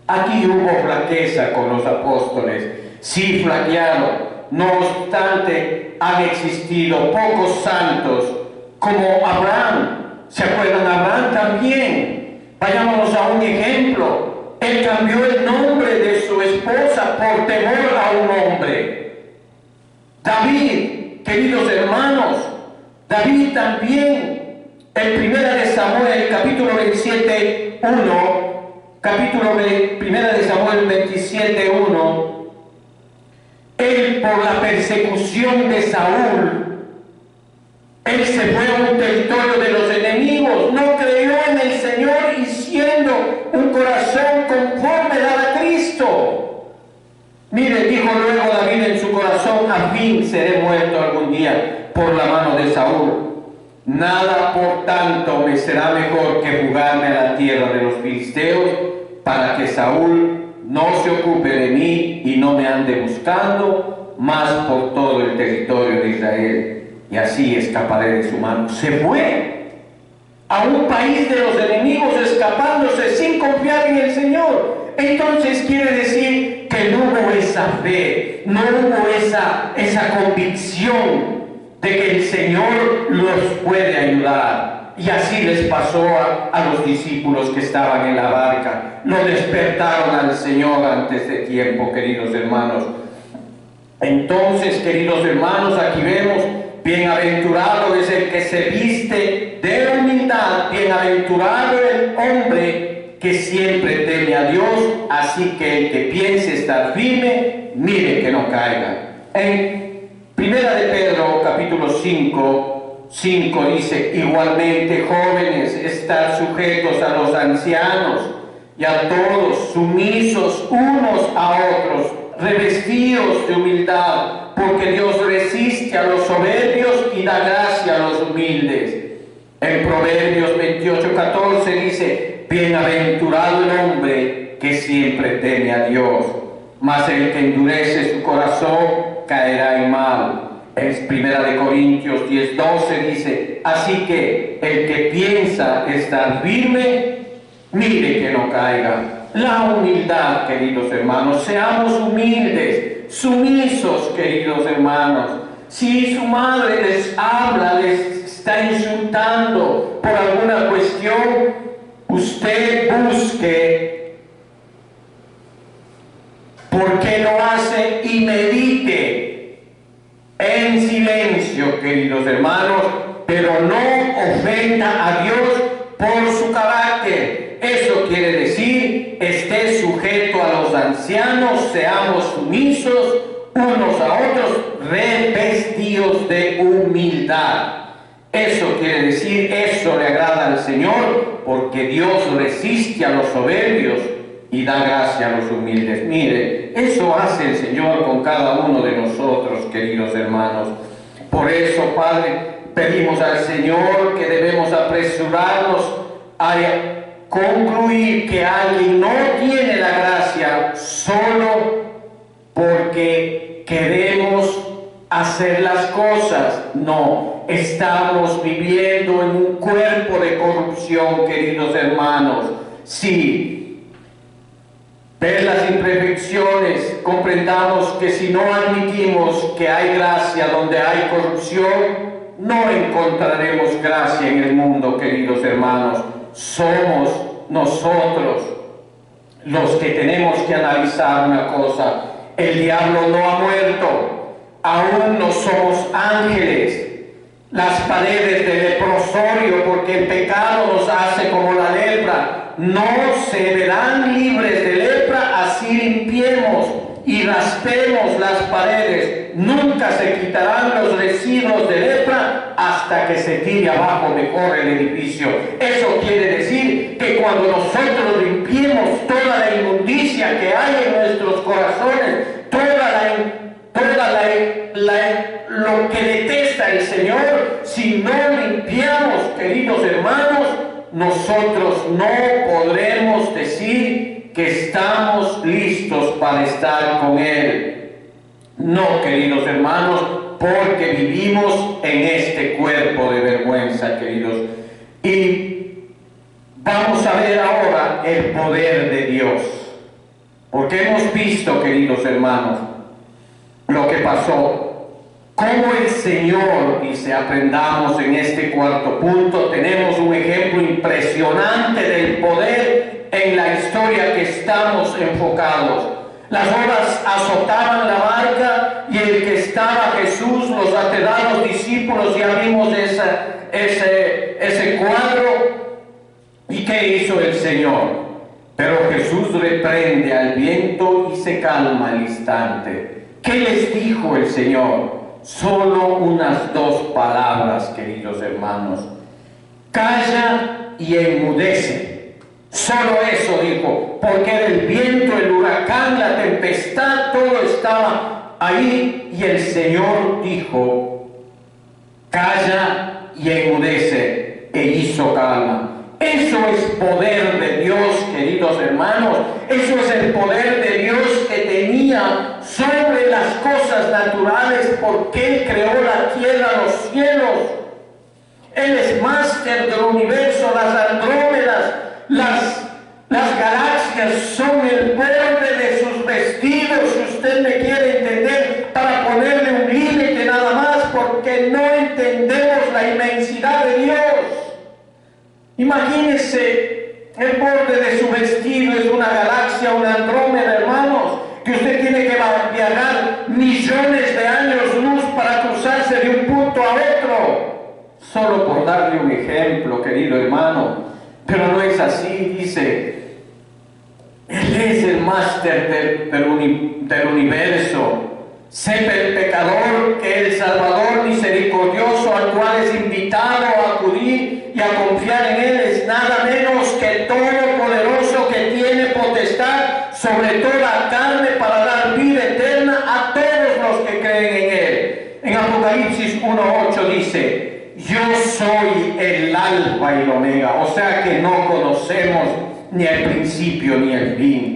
Aquí hubo flaqueza con los apóstoles, sí flaquearon. No obstante, han existido pocos santos como Abraham. ¿Se acuerdan? Abraham también. Vayámonos a un ejemplo. Él cambió el nombre de su esposa por temor a un hombre. David, queridos hermanos, David también, en Primera de Samuel, capítulo 27, 1, él, por la persecución de Saúl, él se fue a un territorio de los enemigos, no creyó en el Señor y siendo un corazón conforme a Cristo. Mire, dijo luego David en su corazón: a fin seré muerto algún día por la mano de Saúl. Nada, por tanto, me será mejor que fugarme a la tierra de los filisteos, para que Saúl no se ocupe de mí y no me ande buscando más por todo el territorio de Israel, y así escaparé de su mano. Se fue a un país de los enemigos, escapándose sin confiar en el Señor. Entonces quiere decir que no hubo esa fe, no hubo esa convicción de que el Señor los puede ayudar. Y así les pasó a los discípulos que estaban en la barca. Lo despertaron al Señor antes de tiempo, queridos hermanos. Entonces, queridos hermanos, aquí vemos: bienaventurado es el que se viste de humildad, bienaventurado el hombre que siempre teme a Dios. Así que el que piense estar firme, mire que no caiga. En Primera de Pedro, capítulo 5 dice: igualmente, jóvenes, estar sujetos a los ancianos y a todos, sumisos unos a otros, revestidos de humildad, porque Dios resiste a los soberbios y da gracia a los humildes. En Proverbios 28:14 dice: bienaventurado el hombre que siempre teme a Dios, mas el que endurece su corazón caerá en mal. En Primera de Corintios 10:12 dice: así que el que piensa estar firme, mire que no caiga. La humildad, queridos hermanos, seamos humildes, sumisos, queridos hermanos. Si su madre les habla, les está insultando por alguna cuestión, usted busque por qué lo hace y medite en silencio, queridos hermanos, pero no ofenda a Dios por su carácter. Eso quiere decir: esté sujeto a los ancianos, seamos sumisos unos a otros, revestidos de humildad. Eso quiere decir, eso le agrada al Señor, porque Dios resiste a los soberbios y da gracia a los humildes. Mire, eso hace el Señor con cada uno de nosotros, queridos hermanos. Por eso, Padre, pedimos al Señor que debemos apresurarnos a concluir que alguien no tiene la gracia solo porque queremos hacer las cosas. No, estamos viviendo en un cuerpo de corrupción, queridos hermanos. Sí, ver las imperfecciones, comprendamos que si no admitimos que hay gracia donde hay corrupción, no encontraremos gracia en el mundo, queridos hermanos. Somos nosotros los que tenemos que analizar una cosa: el diablo no ha muerto, aún no somos ángeles. Las paredes del leprosorio, porque el pecado nos hace como la lepra, no se verán libres de lepra, así limpiemos y raspemos las paredes. Nunca se quitarán los residuos de lepra hasta que se tire abajo mejor el edificio. Eso quiere decir que cuando nosotros limpiemos toda la inmundicia que hay en nuestros corazones, lo que detesta el Señor, si no limpiamos, queridos hermanos, nosotros no podremos decir que estamos listos para estar con Él. No, queridos hermanos, porque vivimos en este cuerpo de vergüenza, queridos. Y vamos a ver ahora el poder de Dios, porque hemos visto, queridos hermanos, lo que pasó. Como el Señor, dice, aprendamos en este cuarto punto, tenemos un ejemplo impresionante del poder en la historia que estamos enfocados. Las olas azotaban la barca y el que estaba Jesús, los aterrados discípulos, ya vimos ese cuadro. ¿Y qué hizo el Señor? Pero Jesús reprende al viento y se calma al instante. ¿Qué les dijo el Señor? Solo unas dos palabras, queridos hermanos: calla y enmudece. Solo eso dijo, porque era el viento, el huracán, la tempestad, todo estaba ahí, y el Señor dijo: calla y enmudece, e hizo calma. Eso es poder de Dios, queridos hermanos. Eso es el poder de Dios que tenía sobre las cosas naturales, porque Él creó la tierra, los cielos. Él es máster del universo. Las Andrómedas, las galaxias son el borde de sus vestidos, si usted me quiere entender, para ponerle un límite nada más, porque no inmensidad de Dios. Imagínese, el borde de su vestido es una galaxia, una Andrómeda, hermanos, que usted tiene que viajar millones de años luz para cruzarse de un punto a otro. Solo por darle un ejemplo, querido hermano. Pero no es así, dice. Él es el máster del universo. Sepa el pecador que el Salvador misericordioso al cual es invitado a acudir y a confiar en Él es nada menos que el Todopoderoso que tiene potestad sobre toda carne para dar vida eterna a todos los que creen en Él. En Apocalipsis 1:8 dice: yo soy el alfa y el omega, o sea que no conocemos ni el principio ni el fin.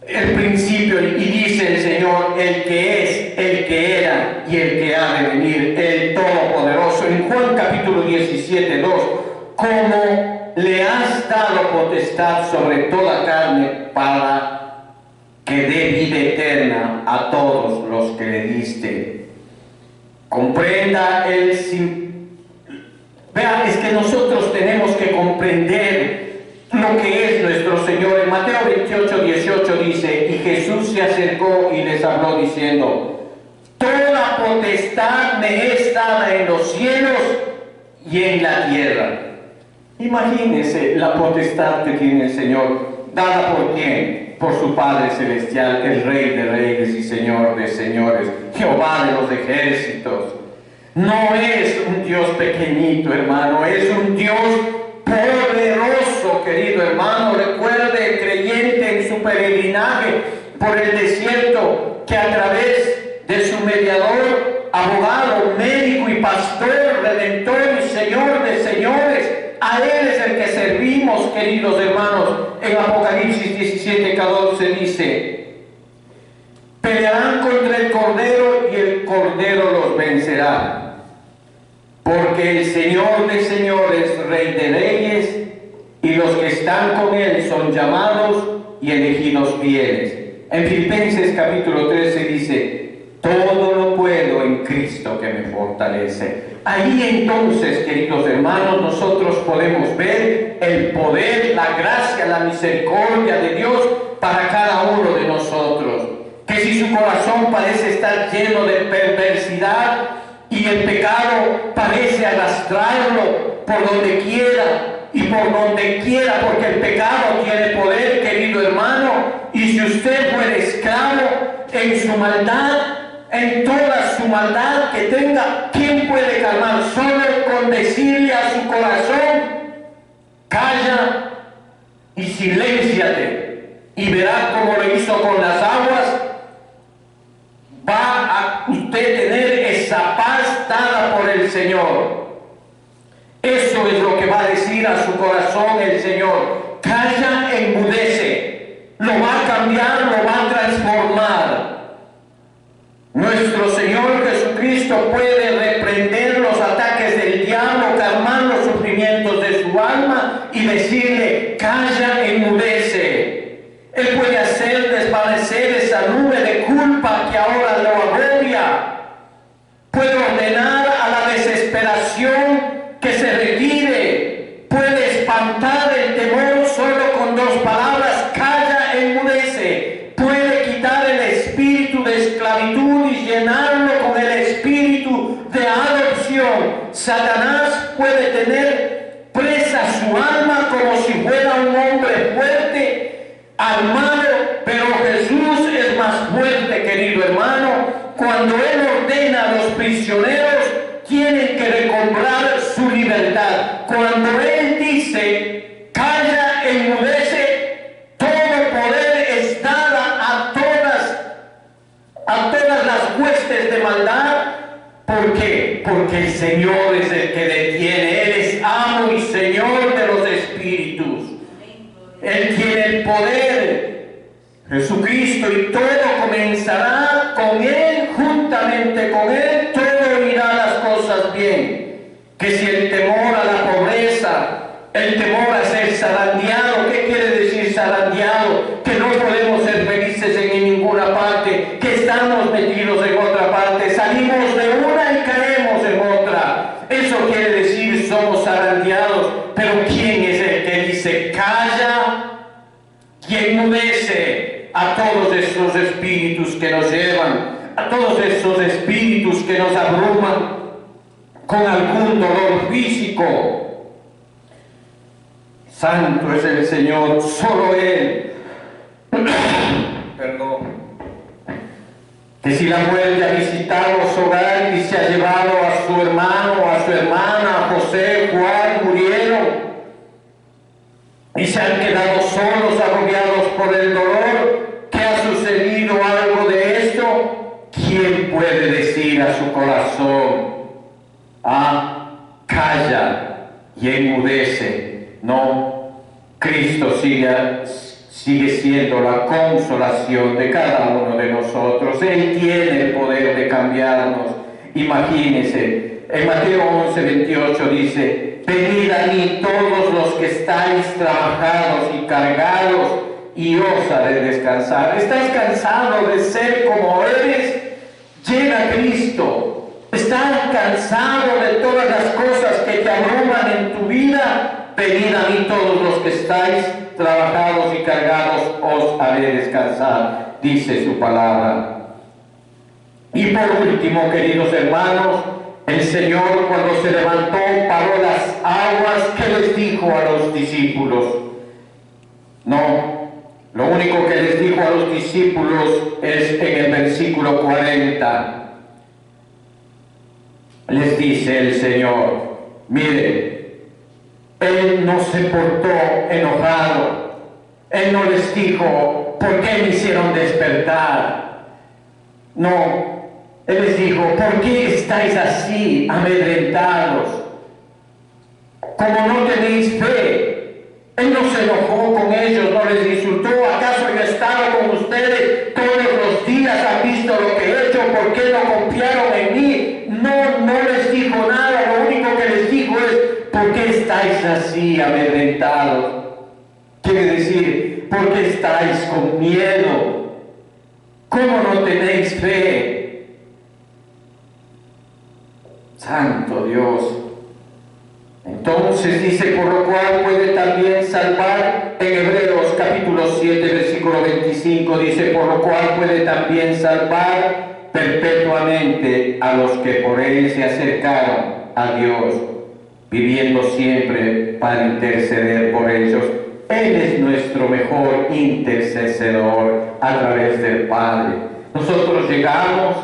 El principio, y dice el Señor, el que es, el que era y el que ha de venir, el Todopoderoso. En Juan capítulo 17:2, como le has dado potestad sobre toda carne para que dé vida eterna a todos los que le diste. Comprenda el Vean, es que nosotros tenemos que comprender lo que es nuestro Señor. En Mateo 28:18 dice: y Jesús se acercó y les habló diciendo: toda potestad me es dada en los cielos y en la tierra. Imagínense la potestad que tiene el Señor, dada por quién, por su Padre Celestial, el Rey de Reyes y Señor de Señores, Jehová de los ejércitos. No es un Dios pequeñito, hermano, es un Dios poderoso, querido hermano. Recuerde el creyente en su peregrinaje por el desierto, que a través de su mediador, abogado, médico y pastor, redentor y Señor de señores, a Él es el que servimos, queridos hermanos. En Apocalipsis 17:14 dice: pelearán contra el Cordero y el Cordero los vencerá. Porque el Señor de señores, Rey de reyes, y los que están con Él son llamados y elegidos fieles. En Filipenses capítulo 13 dice: todo lo puedo en Cristo que me fortalece. Ahí entonces, queridos hermanos, nosotros podemos ver el poder, la gracia, la misericordia de Dios para cada uno de nosotros. Que si su corazón parece estar lleno de perversidad y el pecado parece arrastrarlo por donde quiera y por donde quiera, porque el pecado tiene poder, querido hermano, y si usted fuera esclavo en su maldad, en toda su maldad que tenga, ¿quién puede calmar? Solo con decirle a su corazón: calla y silénciate, y verá como lo hizo con las aguas. Va a usted tener esa paz dada por el Señor. Eso es lo que va a decir a su corazón el Señor: calla, enmudece. Lo va a cambiar, lo va a transformar. Nuestro Señor Jesucristo puede reprender los ataques del diablo, calmar los sufrimientos de su alma y decirle: calla, enmudece. Él puede hacer desvanecer esa nube de culpa que ahora lo agobia. Puede ordenar a la desesperación que se requiere. Puede espantar el temor solo con dos palabras: calla, enmudece. Puede quitar el espíritu de esclavitud y llenarlo con el espíritu de adopción. Satanás puede tener presa su alma como si fuera un hombre fuerte, armado, pero Jesús es más fuerte, querido hermano. Cuando Él ordena a los prisioneros, tienen que recobrar su libertad. Cuando Él dice: calla, enmudece, todo poder es dada a todas las huestes de maldad. ¿Por qué? Porque el Señor es el que detiene. Él es amo y Señor de los espíritus. Él tiene el poder. Jesucristo, y todo comenzará con Él, juntamente con Él, todo irá las cosas bien. Que si el temor a la pobreza, el temor a ser zarandeado, ¿qué quiere decir zarandeado? Que no podemos ser felices en ninguna parte, que estamos metidos en otra parte, salimos de una y caemos en otra. pero ¿quién es el que dice calla? Y enmudece a todos esos espíritus que nos llevan, a todos esos espíritus que nos abruman con algún dolor físico. Santo es el Señor, solo Él. Perdón. Que si la muerte ha visitado su hogar y se ha llevado a su hermano, a su hermana, a José, Juan, murieron y se han quedado solos, agobiados por el dolor, ¿qué ha sucedido algo de esto? ¿Quién puede decir a su corazón, calla y enmudece? No, Cristo sigue siendo la consolación de cada uno de nosotros. Él tiene el poder de cambiarnos. Imagínense, en Mateo 11:28 dice: venid a mí todos los que estáis trabajados y cargados, y os haré descansar. ¿Estás cansado de ser como eres? Llega a Cristo. ¿Estás cansado de todas las cosas que te abruman en tu vida? Venid a mí todos los que estáis trabajados y cargados, os haré descansar, dice su palabra. Y por último, queridos hermanos, el Señor, cuando se levantó, paró las aguas. ¿Qué les dijo a los discípulos? No, lo único que les dijo a los discípulos es en el versículo 40. Les dice el Señor, mire, Él no se portó enojado. Él no les dijo, ¿por qué me hicieron despertar? No, Él les dijo, ¿por qué estáis así amedrentados? Como no tenéis fe. Él no se enojó con ellos, no les insultó. ¿Acaso yo he estado con ustedes todos los días? ¿Han visto lo que he hecho? ¿Por qué no confiaron en mí? No les dijo nada. Lo único que les dijo es, ¿por qué estáis así amedrentados? Quiere decir, ¿por qué estáis con miedo? ¿Cómo no tenéis fe? Santo Dios. Entonces dice, por lo cual puede también salvar, en Hebreos capítulo 7, versículo 25, dice, por lo cual puede también salvar perpetuamente a los que por él se acercaron a Dios, viviendo siempre para interceder por ellos. Él es nuestro mejor intercesor a través del Padre. Nosotros llegamos,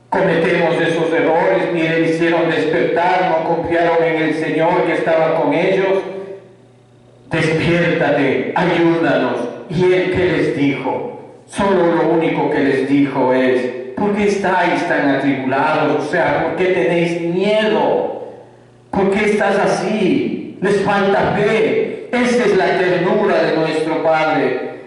cometemos esos errores, ni le hicieron despertar, no confiaron en el Señor que estaba con ellos. Despiértate, ayúdanos. ¿Y Él qué les dijo? Solo lo único que les dijo es, ¿por qué estáis tan atribulados? O sea, ¿por qué tenéis miedo? ¿Por qué estás así? Les falta fe. Esa es la ternura de nuestro Padre.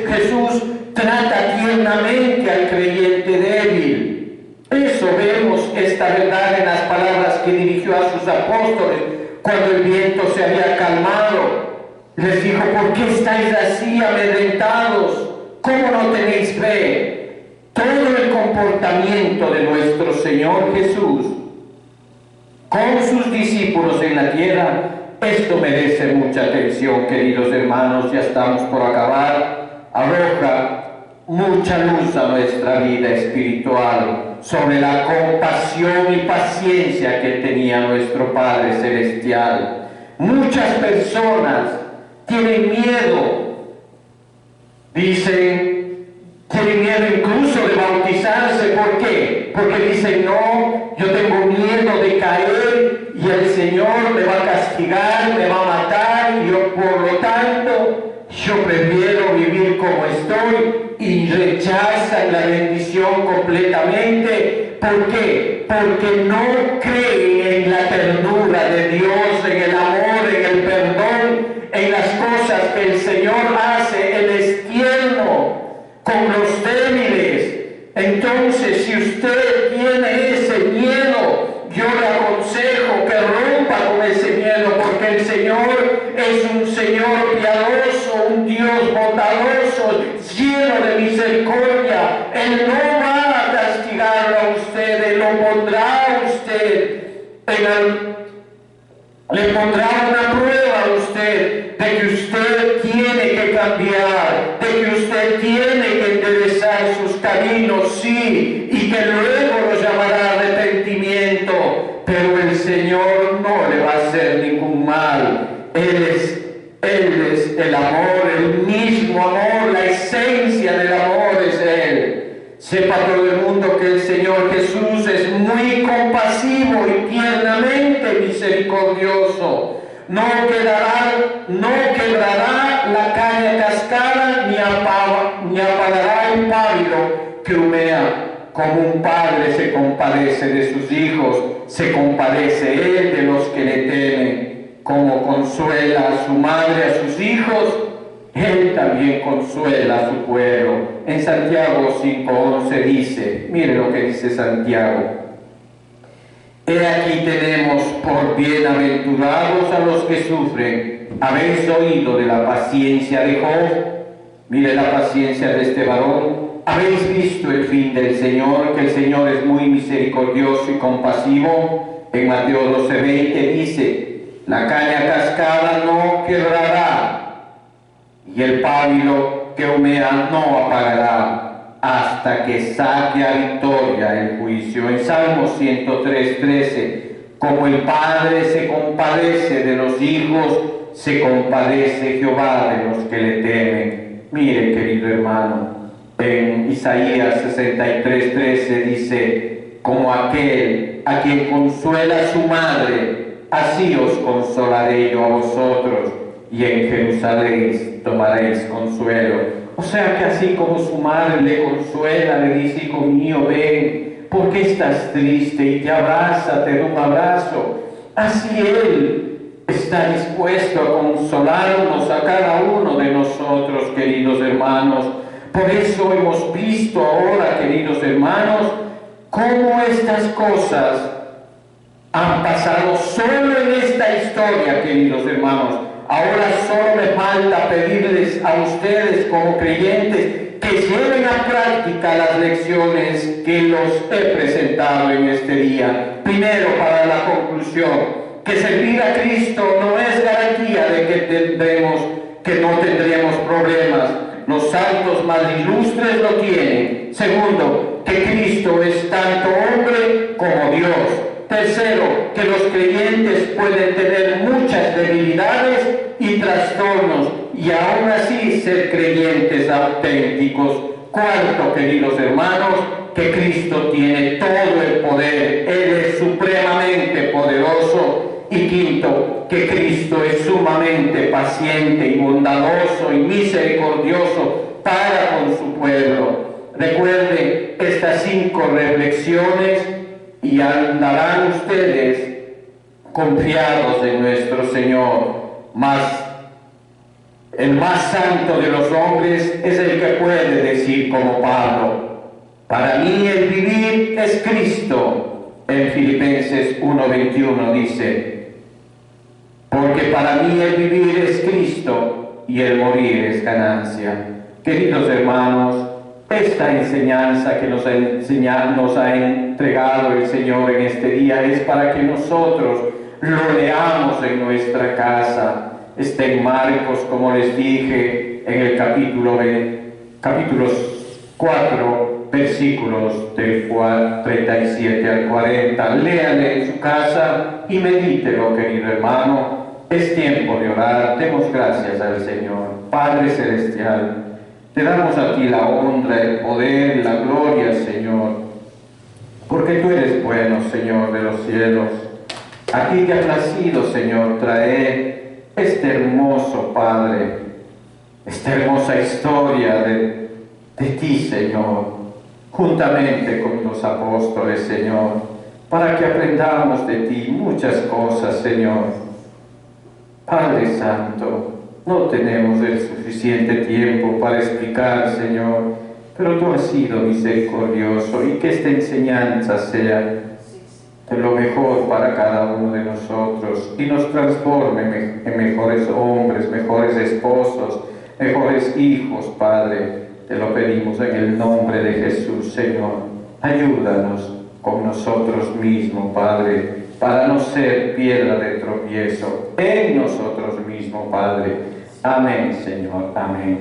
Jesús trata tiernamente al creyente débil. Eso vemos esta verdad en las palabras que dirigió a sus apóstoles cuando el viento se había calmado. Les dijo, ¿por qué estáis así amedrentados? ¿Cómo no tenéis fe? Todo el comportamiento de nuestro Señor Jesús con sus discípulos en la tierra, esto merece mucha atención, queridos hermanos, ya estamos por acabar. Arroja mucha luz a nuestra vida espiritual sobre la compasión y paciencia que tenía nuestro Padre Celestial. Muchas personas tienen miedo, tienen miedo incluso de bautizarse. ¿Por qué? Porque dicen, no, yo tengo miedo de caer y el Señor me va a castigar, me va a matar, y yo por lo tanto, yo prefiero vivir como estoy, y rechazan la bendición completamente. ¿Por qué? Porque no creen en la ternura de Dios, en el amor, en el perdón, en las cosas que el Señor hace. Él es tierno con los débiles. Entonces, si usted tiene ese miedo, yo le aconsejo que rompa con ese miedo, porque el Señor es un Señor piadoso, un Dios bondadoso, lleno de misericordia. Él no va a castigarlo a usted, Él lo pondrá a usted le pondrá una prueba cambiar, de que usted tiene que enderezar sus caminos, sí, y que luego lo llamará arrepentimiento, pero el Señor no le va a hacer ningún mal. Él es el amor, el mismo amor, la esencia del amor es Él. Sepa todo el mundo que el Señor Jesús es muy compasivo y tiernamente misericordioso. No quebrará la caña cascada ni apagará el pábilo que humea. Como un padre se compadece de sus hijos, se compadece Él de los que le temen. Como consuela a su madre a sus hijos, Él también consuela a su pueblo. En Santiago 5:11 dice, mire lo que dice Santiago: he aquí tenemos por bienaventurados a los que sufren. ¿Habéis oído de la paciencia de Job? Mire la paciencia de este varón. ¿Habéis visto el fin del Señor? Que el Señor es muy misericordioso y compasivo. En Mateo 12:20 dice, la caña cascada no quebrará, y el pábilo que humea no apagará, hasta que saque a victoria el juicio. En Salmo 103:13, como el Padre se compadece de los hijos, se compadece Jehová de los que le temen. Mire, querido hermano, en Isaías 63:13 dice, como aquel a quien consuela su madre, así os consolaré yo a vosotros, y en Jerusalén tomaréis consuelo. O sea que así como su madre le consuela, le dice, hijo mío, ven, ¿por qué estás triste? Y te abraza, te da un abrazo. Así Él está dispuesto a consolarnos a cada uno de nosotros, queridos hermanos. Por eso hemos visto ahora, queridos hermanos, cómo estas cosas han pasado solo en esta historia, queridos hermanos. Ahora solo me falta pedirles a ustedes como creyentes que lleven a práctica las lecciones que los he presentado en este día. Primero, para la conclusión, que servir a Cristo no es garantía de que no tendremos problemas. Los santos más ilustres lo tienen. Segundo, que Cristo es tanto hombre como Dios. Tercero, que los creyentes pueden tener muchas debilidades y trastornos y aún así ser creyentes auténticos. Cuarto, queridos hermanos, que Cristo tiene todo el poder. Él es supremamente poderoso. Y quinto, que Cristo es sumamente paciente y bondadoso y misericordioso para con su pueblo. Recuerden estas 5 reflexiones y andarán ustedes confiados en nuestro Señor. El más santo de los hombres es el que puede decir como Pablo, para mí el vivir es Cristo. En Filipenses 1:21 dice, porque para mí el vivir es Cristo y el morir es ganancia. Queridos hermanos, esta enseñanza que nos ha entregado el Señor en este día es para que nosotros lo leamos en nuestra casa. Está en Marcos, como les dije, en el capítulos 4, versículos del 37 al 40. Léale en su casa y medítelo, querido hermano. Es tiempo de orar. Demos gracias al Señor. Padre Celestial, te damos a ti la honra, el poder, la gloria, Señor, porque tú eres bueno, Señor de los cielos. A ti te ha placido, Señor, traer este hermoso, Padre, esta hermosa historia de ti, Señor, juntamente con los apóstoles, Señor, para que aprendamos de ti muchas cosas, Señor. Padre Santo, no tenemos el suficiente tiempo para explicar, Señor, pero tú has sido misericordioso y que esta enseñanza sea de lo mejor para cada uno de nosotros y nos transforme en mejores hombres, mejores esposos, mejores hijos, Padre. Te lo pedimos en el nombre de Jesús, Señor. Ayúdanos con nosotros mismos, Padre, para no ser piedra de tropiezo en nosotros mismos, Padre. Amén, Señor, amén.